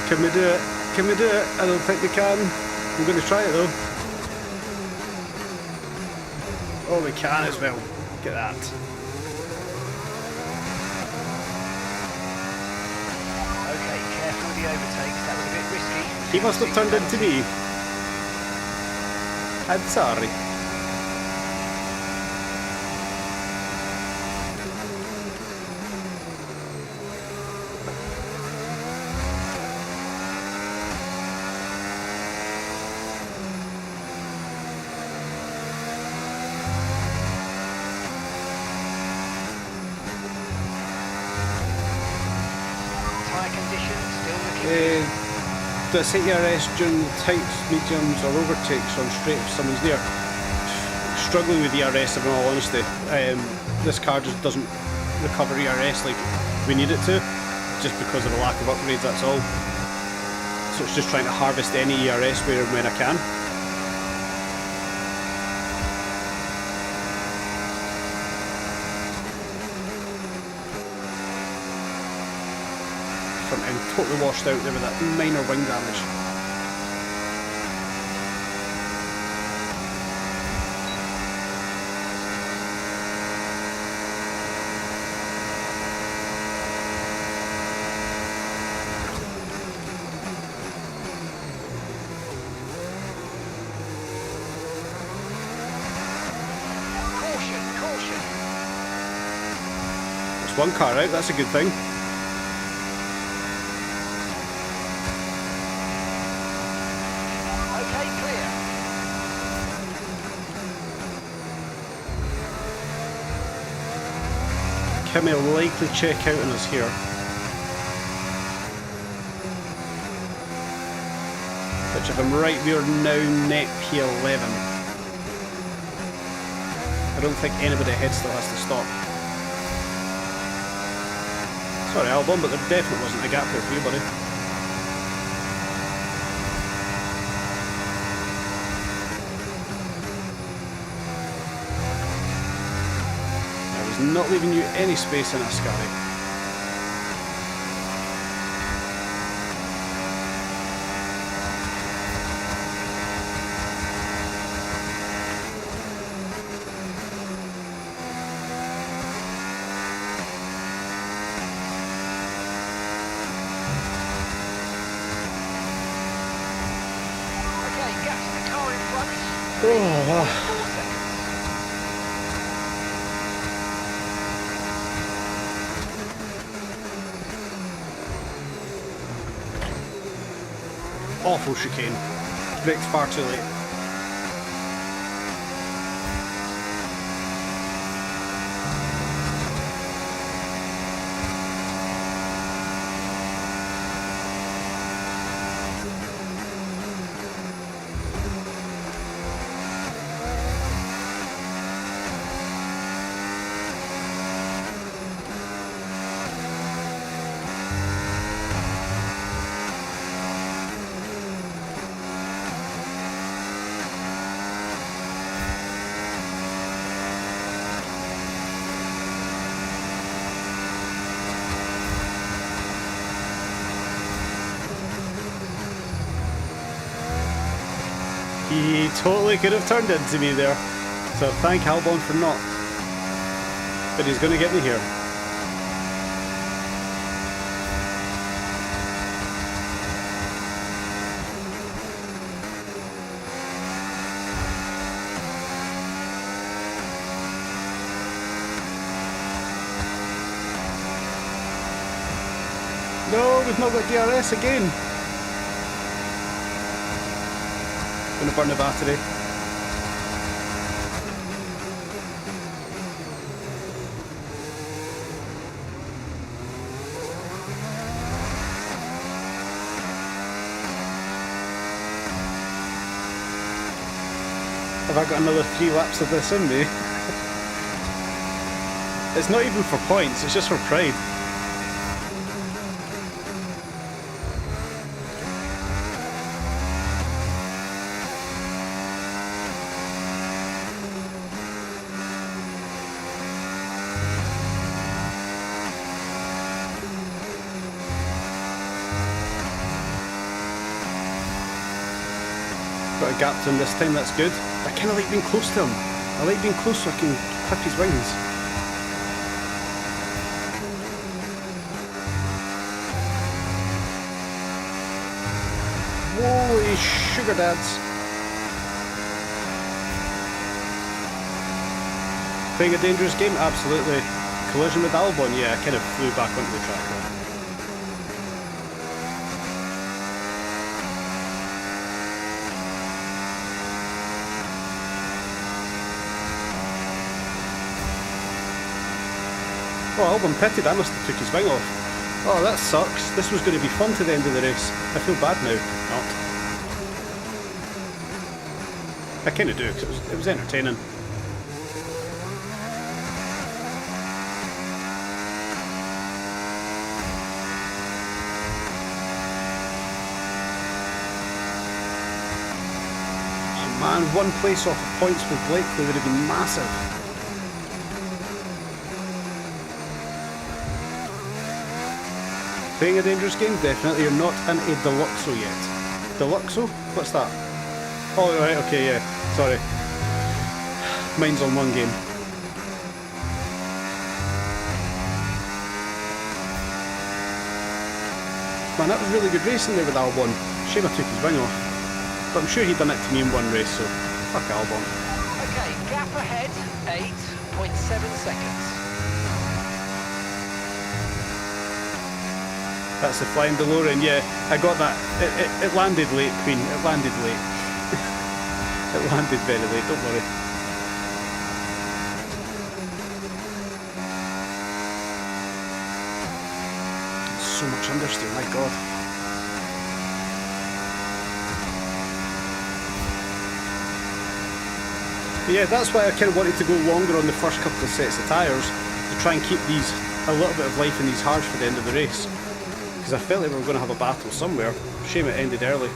Can we do it? Can we do it? I don't think we can. I'm going to try it though. Oh, we can as well. Look at that. Okay, careful with the overtakes, that was a bit risky. He must have turned into me. I'm sorry. Do I set ERS during tights, mediums or overtakes on straight if someone's there? Struggling with ERS, in all honesty. This car just doesn't recover ERS like we need it to, just because of the lack of upgrades, that's all. So it's just trying to harvest any ERS where and when I can. Front end totally washed out there with that minor wing damage. Caution. It's one car out, that's a good thing. Okay, clear. Kimi will likely check out on us here. Which, if I'm right, we are now net P11. I don't think anybody ahead still has to stop. Sorry, Albon, but there definitely wasn't a gap there for you, buddy. I was not leaving you any space in Ascari. Awful chicane. Braked far too late. He totally could have turned into me there, so thank Albon for not. But he's going to get me here. No, we've not got DRS again. Gonna burn the battery. Have I got another 3 laps of this in me? It's not even for points, it's just for pride. Got a gap to him this time, that's good. I kind of like being close to him. I like being close so I can clip his wings. Holy sugar dads. Playing a dangerous game? Absolutely. Collision with Albon? Yeah, I kind of flew back onto the track there. Oh, Albon pitted, I must have took his wing off. Oh, that sucks. This was going to be fun to the end of the race. I feel bad now. Not. I kind of do, because it was entertaining. Oh man, one place off of points with Blakely would have been massive. Playing a dangerous game? Definitely. You're not in a Deluxo yet. Deluxo? What's that? Oh, right, okay, yeah. Sorry. Mine's on one game. Man, that was really good racing there with Albon. Shame I took his wing off. But I'm sure he'd done it to me in one race, so fuck Albon. Okay, gap ahead, 8.7 seconds. That's the flying DeLorean, yeah. I got that. It landed late, Queen. It landed late. It landed very late, don't worry. So much understeer, my god. But yeah, that's why I kind of wanted to go longer on the first couple of sets of tyres, to try and keep these a little bit of life in these hards for the end of the race. Because I felt like we were going to have a battle somewhere. Shame it ended early.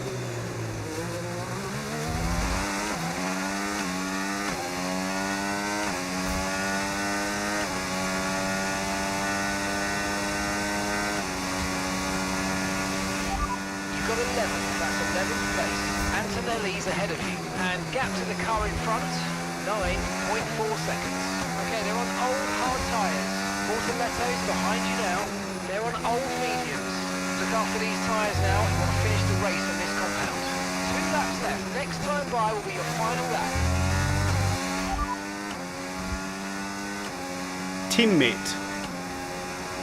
You've got 11, that's 11th place. Antonelli's ahead of you. And gap to the car in front, 9.4 seconds. Okay, they're on old hard tyres. Bortoletto's behind you now. They're on old mediums. Look after these tyres now if you want to finish the race on this compound. 2 laps left. Next time by will be your final lap. Teammate.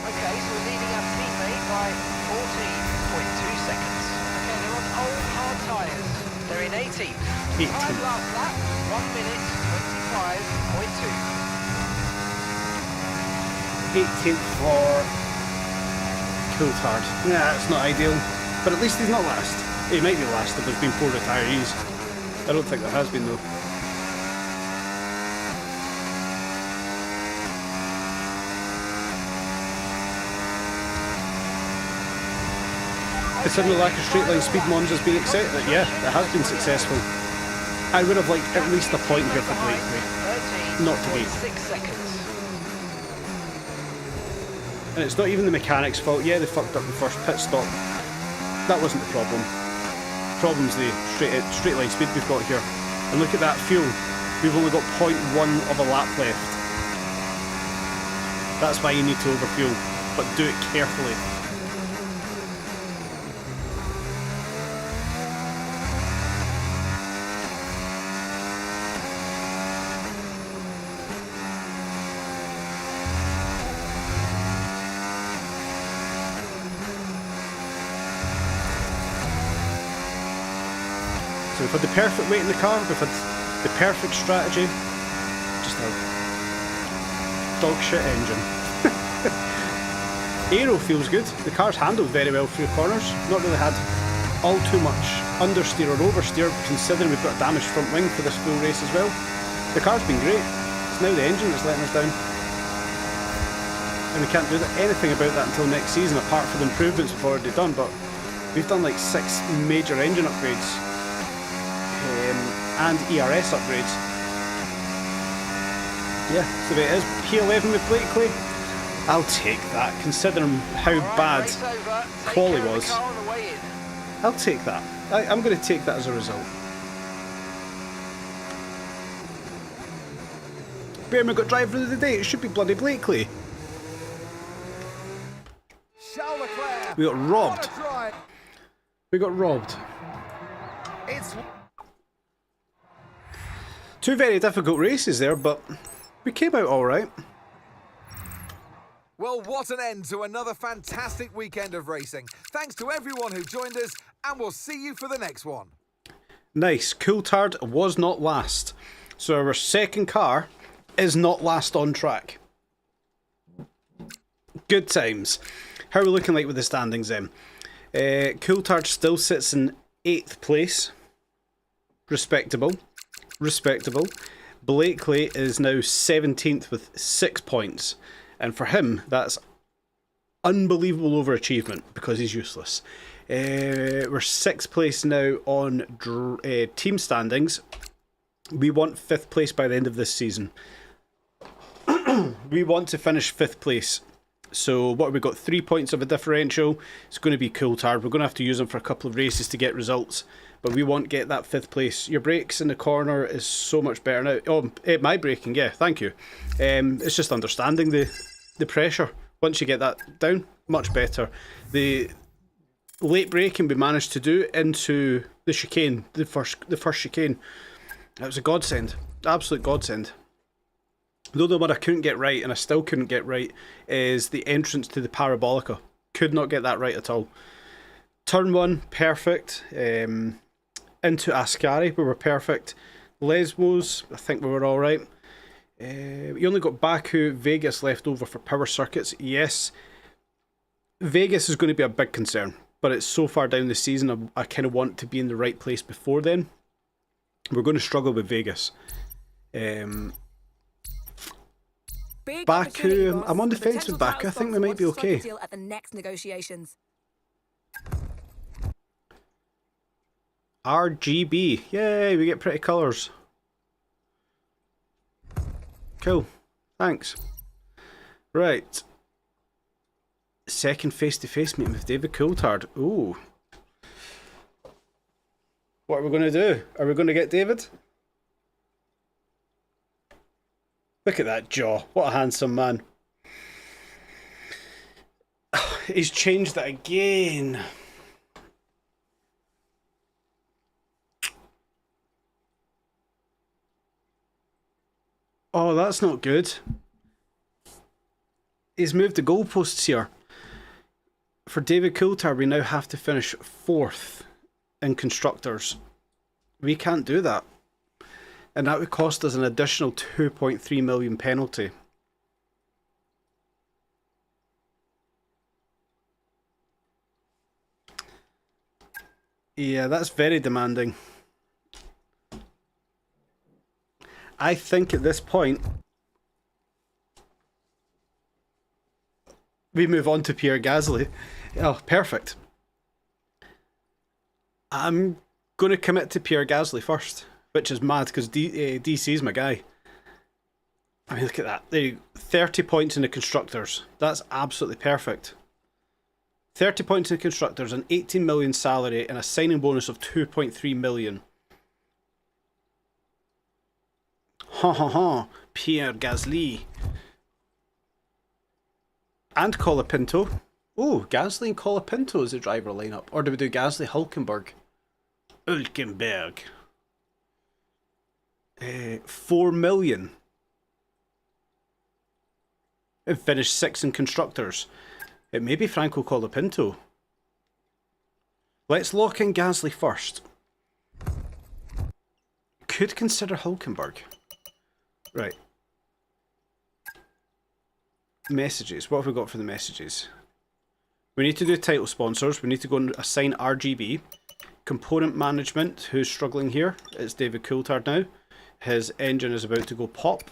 Okay, so we're leading our teammate by 14.2 seconds. Okay, they're on old hard tyres. They're in 18th. 18th. Time last lap, 1 minute 25.2. 18th for Coulthard. Yeah, it's not ideal. But at least he's not last. He might be last if there's been 4 retirees. I don't think there has been though. Considering the lack of straight line speed Monza's been accepted, yeah, it has been successful. I would have liked at least a point here for Blakely. Not to be. 6 seconds. And it's not even the mechanics' fault. Yeah, they fucked up the first pit stop. That wasn't the problem. The problem's the straight line speed we've got here. And look at that fuel. We've only got 0.1 of a lap left. That's why you need to overfuel, but do it carefully. So we've had the perfect weight in the car, we've had the perfect strategy, just a dog shit engine. Aero feels good, the car's handled very well through corners, not really had all too much understeer or oversteer considering we've got a damaged front wing for this full race as well. The car's been great, it's now the engine that's letting us down. And we can't do anything about that until next season apart from the improvements we've already done, but we've done like 6 major engine upgrades. And ERS upgrades. Yeah, so there it is. P11 with Blakely. I'll take that, considering how bad Quali was. I'll take that. I'm going to take that as a result. Bearman got driver of the day. It should be bloody Blakely. We got robbed. We got robbed. It's 2 very difficult races there, but we came out alright. well, what an end to another fantastic weekend of racing. Thanks to everyone who joined us, and we'll see you for the next one. Nice. Coulthard was not last. So our second car is not last on track. Good times. How are we looking like with the standings then? Coulthard still sits in 8th place. Respectable. Respectable. Blakely is now 17th with 6 points. And for him, that's unbelievable overachievement because he's useless. We're 6th place now on team standings. We want 5th place by the end of this season. We want to finish 5th place. So what have we got? 3 points of a differential. It's going to be Coulthard. We're going to have to use him for a couple of races to get results. But we won't get that 5th place. Your brakes in the corner is so much better now. Oh, my braking, yeah, thank you. It's just understanding the pressure. Once you get that down, much better. The late braking we managed to do into the chicane, the first chicane. It was a godsend. Absolute godsend. Though the one I couldn't get right, and I still couldn't get right, is the entrance to the Parabolica. Could not get that right at all. Turn 1, perfect. Into Ascari, we were perfect. Lesmos, I think we were alright. You only got Baku, Vegas left over for power circuits. Yes, Vegas is going to be a big concern, but it's so far down the season, I kind of want to be in the right place before then. We're going to struggle with Vegas. Baku, I'm on the fence with Baku. I think we might be okay. At the next negotiations. RGB, yay, we get pretty colours. Cool, thanks. Right. Second face-to-face meeting with David Coulthard. Ooh. What are we going to do? Are we going to get David? Look at that jaw. What a handsome man. He's changed it again. Oh, that's not good. He's moved the goalposts here. For David Coulthard, we now have to finish 4th in constructors. We can't do that. And that would cost us an additional 2.3 million penalty. Yeah, that's very demanding. I think at this point we move on to Pierre Gasly. Oh, perfect. I'm going to commit to Pierre Gasly first, which is mad because DC is my guy. I mean, look at that. There you go. 30 points in the constructors. That's absolutely perfect. 30 points in the constructors, an 18 million salary, and a signing bonus of 2.3 million. Ha ha ha, Pierre Gasly. And Colapinto. Oh, Gasly and Colapinto is the driver lineup. Or do we do Gasly, Hulkenberg? Hulkenberg. 4 million. And finished 6th in constructors. It may be Franco Colapinto. Let's lock in Gasly first. Could consider Hulkenberg. Right. Messages. What have we got for the messages? We need to do title sponsors. We need to go and assign RGB. Component management. Who's struggling here? It's David Coulthard now. His engine is about to go pop.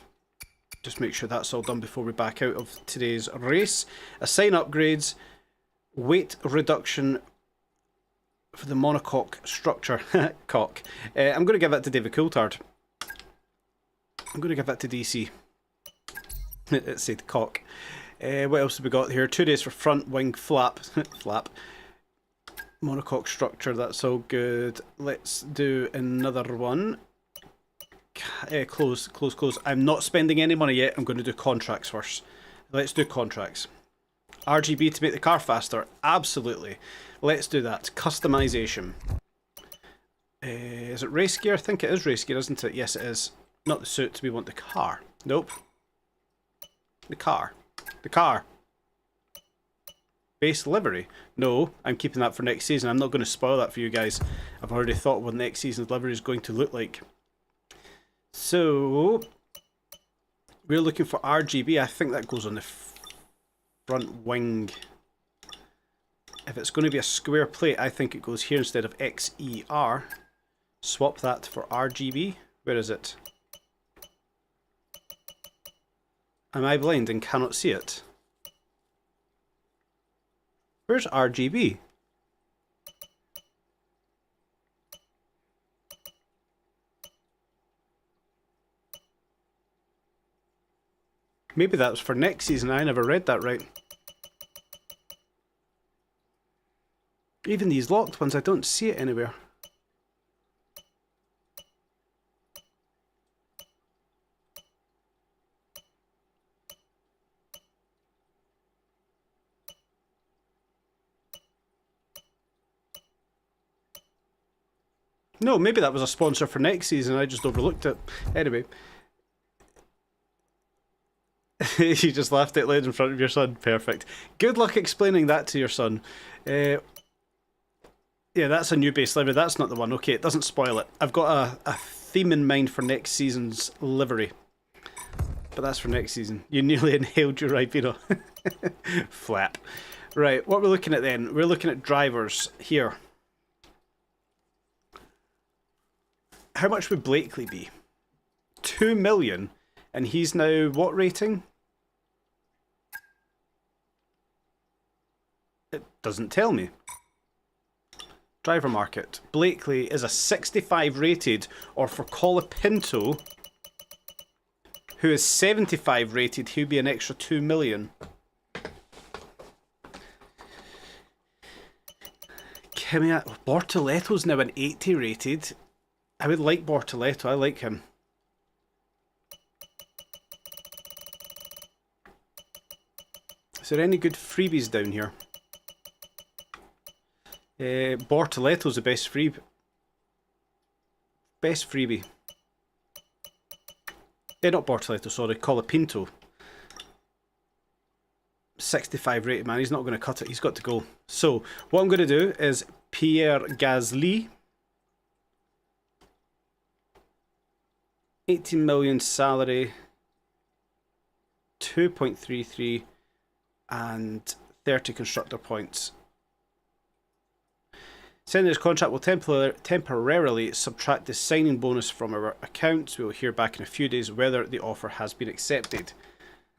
Just make sure that's all done before we back out of today's race. Assign upgrades. Weight reduction for the monocoque structure. Cock. I'm going to give that to David Coulthard. I'm going to give that to DC. It said cock. What else have we got here? 2 days for front wing flap. Flap. Monocoque structure, that's all good. Let's do another one. Close. I'm not spending any money yet. I'm going to do contracts first. Let's do contracts. RGB to make the car faster. Absolutely. Let's do that. Customization. Is it race gear? I think it is race gear, isn't it? Yes, it is. Not the suit. We want the car. Nope. The car. The car. Base livery. No, I'm keeping that for next season. I'm not going to spoil that for you guys. I've already thought what next season's livery is going to look like. So, we're looking for RGB. I think that goes on the front wing. If it's going to be a square plate, I think it goes here instead of XER. Swap that for RGB. Where is it? Am I blind and cannot see it? Where's RGB? Maybe that was for next season. I never read that right. Even these locked ones, I don't see it anywhere. No, maybe that was a sponsor for next season. I just overlooked it. Anyway. You just laughed out loud in front of your son. Perfect. Good luck explaining that to your son. Yeah, that's a new base livery. That's not the one. Okay, it doesn't spoil it. I've got a theme in mind for next season's livery. But that's for next season. You nearly inhaled your Ribena. Flap. Right, what we're looking at then? We're looking at drivers here. How much would Blakely be? 2 million. And he's now what rating? It doesn't tell me. Driver market. Blakely is a 65 rated, or for Colapinto, who is 75 rated, he'll be an extra 2 million. Bortoletto's now an 80 rated. I would like Bortoletto, I like him. Is there any good freebies down here? Bortoletto's the best freebie. Best freebie. Not Bortoletto, sorry, Colapinto. 65 rated, man, he's not going to cut it, he's got to go. So, what I'm going to do is Pierre Gasly. 18 million salary. 2.33 and 30 constructor points. Sending this contract will temporarily subtract the signing bonus from our accounts. We will hear back in a few days whether the offer has been accepted.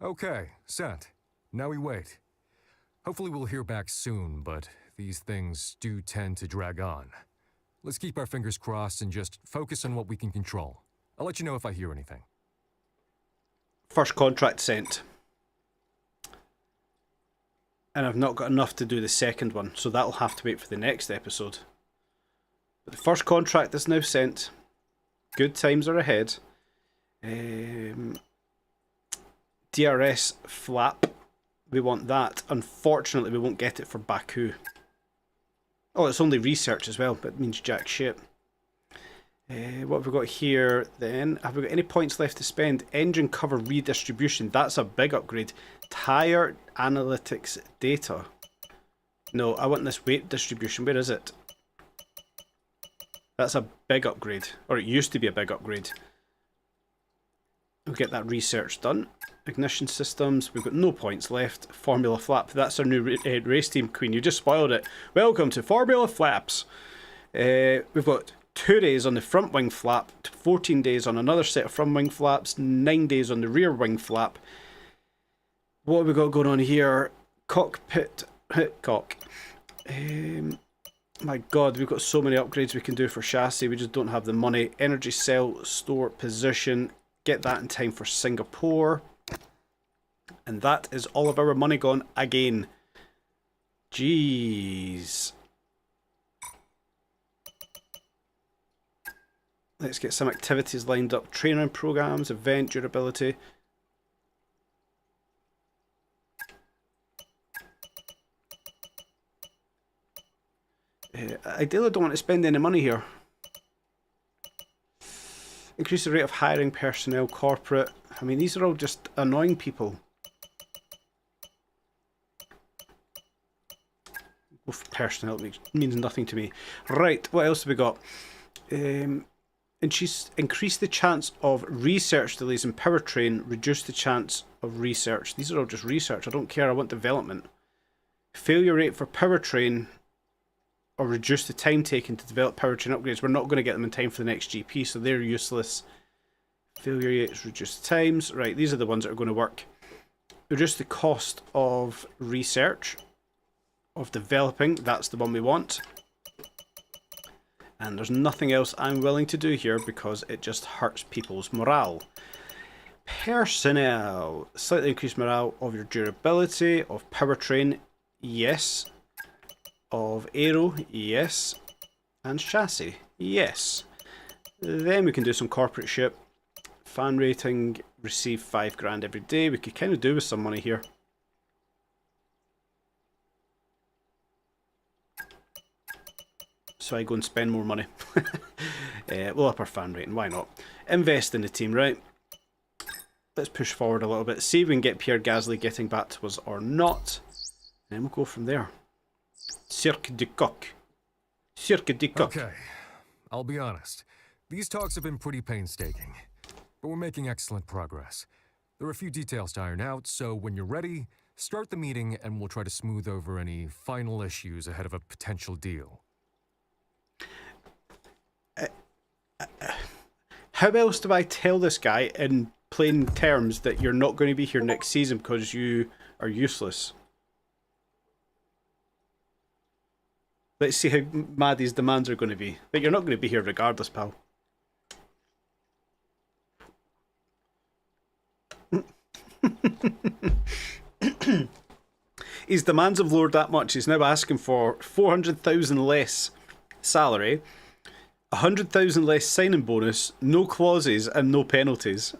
Okay, sent. Now we wait. Hopefully we'll hear back soon, but these things do tend to drag on. Let's keep our fingers crossed and just focus on what we can control. I'll let you know if I hear anything. First contract sent. And I've not got enough to do the second one, so that'll have to wait for the next episode. But the first contract is now sent. Good times are ahead. DRS flap. We want that. Unfortunately, we won't get it for Baku. Oh, it's only research as well, but it means jack shit. What have we got here then? Have we got any points left to spend? Engine cover redistribution. That's a big upgrade. Tyre analytics data. No, I want this weight distribution. Where is it? That's a big upgrade. Or it used to be a big upgrade. We'll get that research done. Ignition systems. We've got no points left. Formula flap. That's our new race team queen. You just spoiled it. Welcome to Formula Flaps. We've got 2 days on the front wing flap, 14 days on another set of front wing flaps, 9 days on the rear wing flap. What have we got going on here? Cockpit, cock. My god, we've got so many upgrades we can do for chassis, we just don't have the money. Energy cell store position, get that in time for Singapore. And that is all of our money gone again. Jeez. Let's get some activities lined up. Training programs, event durability. Ideally, I don't want to spend any money here. Increase the rate of hiring personnel, corporate. I mean, these are all just annoying people. Personnel means nothing to me. Right, what else have we got? Increase the chance of research delays in powertrain, reduce the chance of research. These are all just research. I don't care. I want development. Failure rate for powertrain, or reduce the time taken to develop powertrain upgrades. We're not going to get them in time for the next GP, so they're useless. Failure rates, reduce times. Right, these are the ones that are going to work. Reduce the cost of research, of developing. That's the one we want. And there's nothing else I'm willing to do here because it just hurts people's morale. Personnel. Slightly increase morale of your durability, of powertrain, yes. Of aero, yes. And chassis, yes. Then we can do some corporate ship. Fan rating, receive 5 grand every day. We could kind of do with some money here. So I go and spend more money. We'll up our fan rating, why not? Invest in the team, right? Let's push forward a little bit. See if we can get Pierre Gasly getting back to us or not. And then we'll go from there. Cirque du Coq. Cirque du Coq. Okay, I'll be honest. These talks have been pretty painstaking, but we're making excellent progress. There are a few details to iron out, so when you're ready, start the meeting and we'll try to smooth over any final issues ahead of a potential deal. How else do I tell this guy in plain terms that you're not going to be here next season because you are useless? Let's see how mad his demands are going to be. But you're not going to be here regardless, pal. His demands have lowered that much. He's now asking for 400,000 less salary, 100,000 less signing bonus, no clauses and no penalties.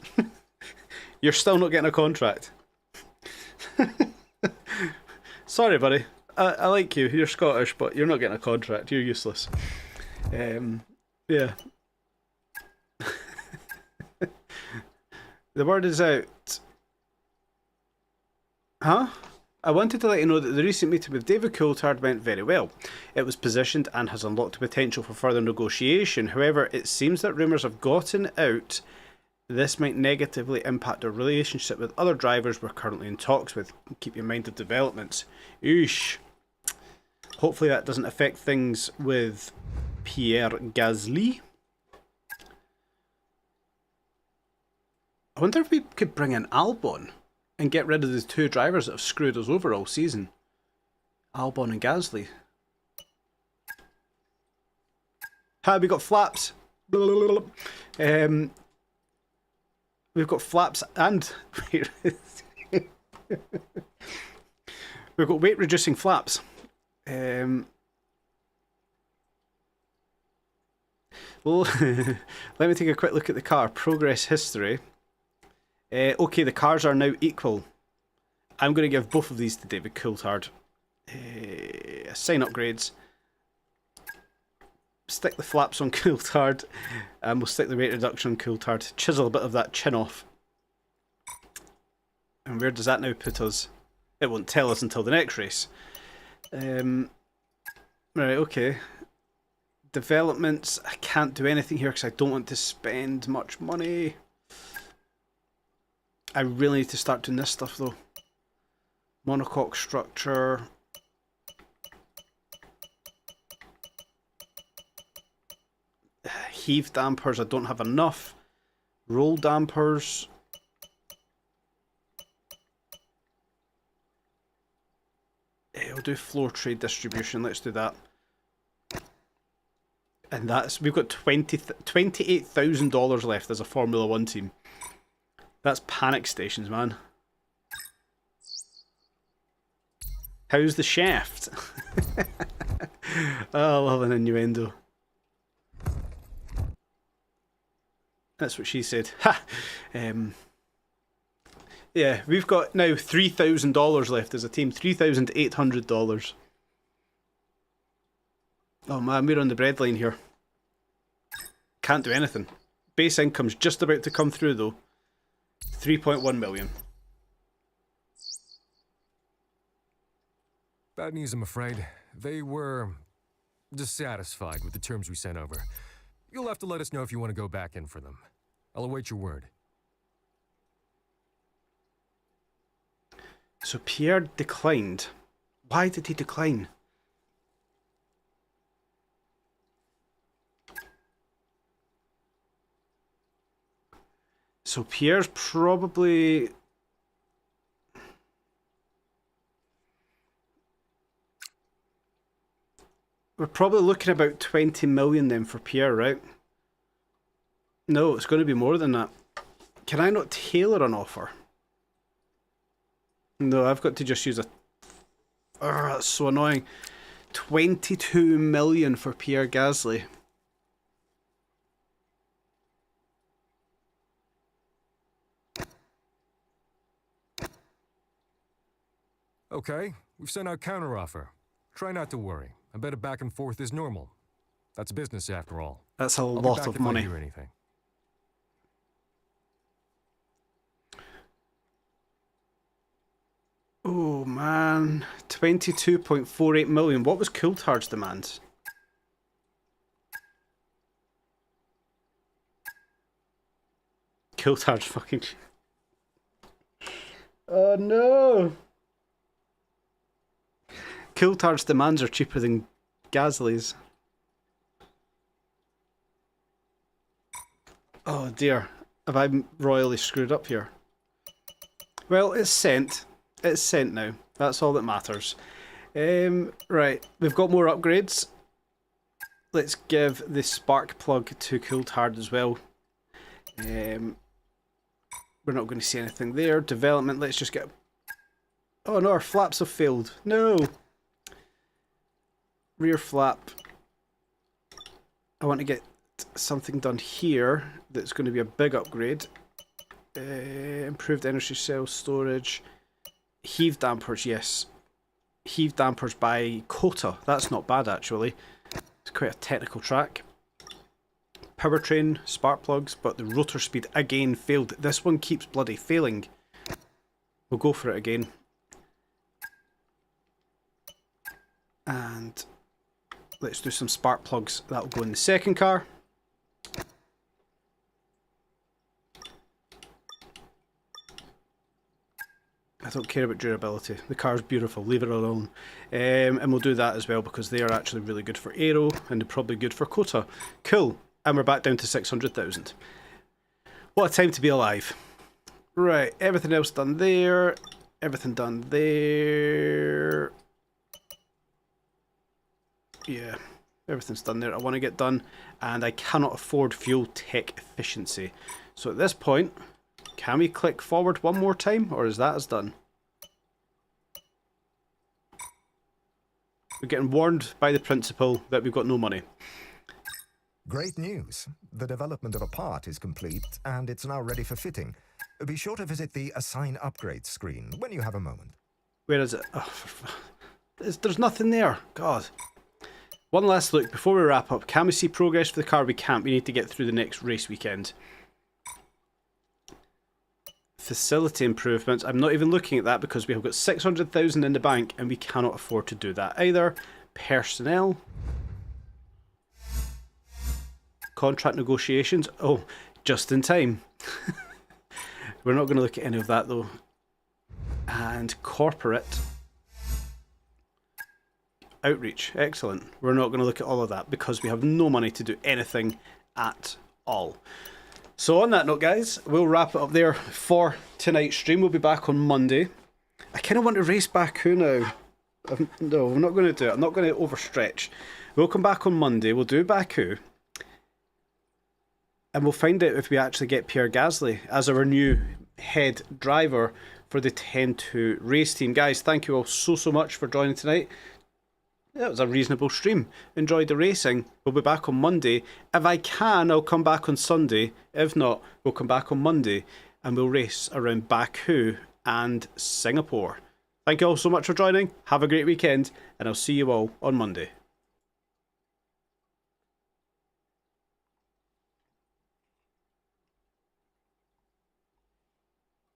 You're still not getting a contract. Sorry, buddy. I like you. You're Scottish, but you're not getting a contract. You're useless. Yeah. The word is out. Huh? I wanted to let you know that the recent meeting with David Coulthard went very well. It was positioned and has unlocked the potential for further negotiation. However, it seems that rumours have gotten out. This might negatively impact our relationship with other drivers we're currently in talks with. Keep in mind of developments. Eesh. Hopefully that doesn't affect things with Pierre Gasly. I wonder if we could bring in Albon and get rid of the 2 drivers that have screwed us over all season. Albon and Gasly. Ha, we got flaps. We've got flaps and we've got weight reducing flaps. Well, let me take a quick look at the car. Progress history. Okay, the cars are now equal. I'm going to give both of these to David Coulthard. Assign upgrades. Stick the flaps on Coulthard. And we'll stick the weight reduction on Coulthard. Chisel a bit of that chin off. And where does that now put us? It won't tell us until the next race. Right, okay. Developments. I can't do anything here because I don't want to spend much money. I really need to start doing this stuff though. Monocoque structure. Heave dampers, I don't have enough. Roll dampers. I'll do floor trade distribution, let's do that. And that's, we've got $28,000 left as a Formula 1 team. That's panic stations, man. How's the shaft? Oh, I love an innuendo. That's what she said. Ha! Yeah, we've got now $3,000 left as a team. $3,800. Oh man, we're on the breadline here. Can't do anything. Base income's just about to come through though. 3.1 million. Bad news, I'm afraid. They were dissatisfied with the terms we sent over. You'll have to let us know if you want to go back in for them. I'll await your word. So Pierre declined. Why did he decline? So Pierre's probably... We're probably looking about 20 million then for Pierre, right? No, it's going to be more than that. Can I not tailor an offer? No, I've got to just use a... Ugh, that's so annoying. 22 million for Pierre Gasly. Okay, we've sent out counteroffer. Try not to worry. I bet a back and forth is normal. That's business after all. That's a I'll be lot back of if I money. hear anything. Oh man, 22.48 million. What was Coulthard's demand? Coulthard's fucking... Oh no! Coulthard's demands are cheaper than Gasly's. Oh dear, have I royally screwed up here? Well, it's sent. It's sent now. That's all that matters. Right, we've got more upgrades. Let's give the spark plug to Coulthard as well. We're not going to see anything there. Development, let's just get... Oh no, our flaps have failed. No! Rear flap. I want to get something done here that's going to be a big upgrade. Improved energy cell storage. Heave dampers, yes. Heave dampers by Kota. That's not bad actually. It's quite a technical track. Powertrain, spark plugs, but the rotor speed again failed. This one keeps bloody failing. We'll go for it again. And let's do some spark plugs. That'll go in the second car. I don't care about durability. The car's beautiful. Leave it alone. And we'll do that as well because they are actually really good for aero and they're probably good for Kota. Cool. And we're back down to 600,000. What a time to be alive. Right. Everything else done there. Everything done there. Yeah. Everything's done there. I want to get done. And I cannot afford fuel tech efficiency. So at this point... Can we click forward one more time, or is that as done? We're getting warned by the principal that we've got no money. Great news. The development of a part is complete, and it's now ready for fitting. Be sure to visit the Assign Upgrades screen when you have a moment. Where is it? Oh, there's nothing there. God. One last look before we wrap up. Can we see progress for the car? We can't. We need to get through the next race weekend. Facility improvements. I'm not even looking at that because we have got 600,000 in the bank and we cannot afford to do that either. Personnel. Contract negotiations. Oh, just in time. We're not going to look at any of that though. And corporate. Outreach. Excellent. We're not going to look at all of that because we have no money to do anything at all. So on that note, guys, we'll wrap it up there for tonight's stream. We'll be back on Monday. I kind of want to race Baku now. No, I'm not going to do it. I'm not going to overstretch. We'll come back on Monday. We'll do Baku. And we'll find out if we actually get Pierre Gasly as our new head driver for the 10-2 race team. Guys, thank you all so much for joining tonight. That was a reasonable stream. Enjoyed the racing. We'll be back on Monday. If I can, I'll come back on Sunday. If not, we'll come back on Monday and we'll race around Baku and Singapore. Thank you all so much for joining. Have a great weekend and I'll see you all on Monday.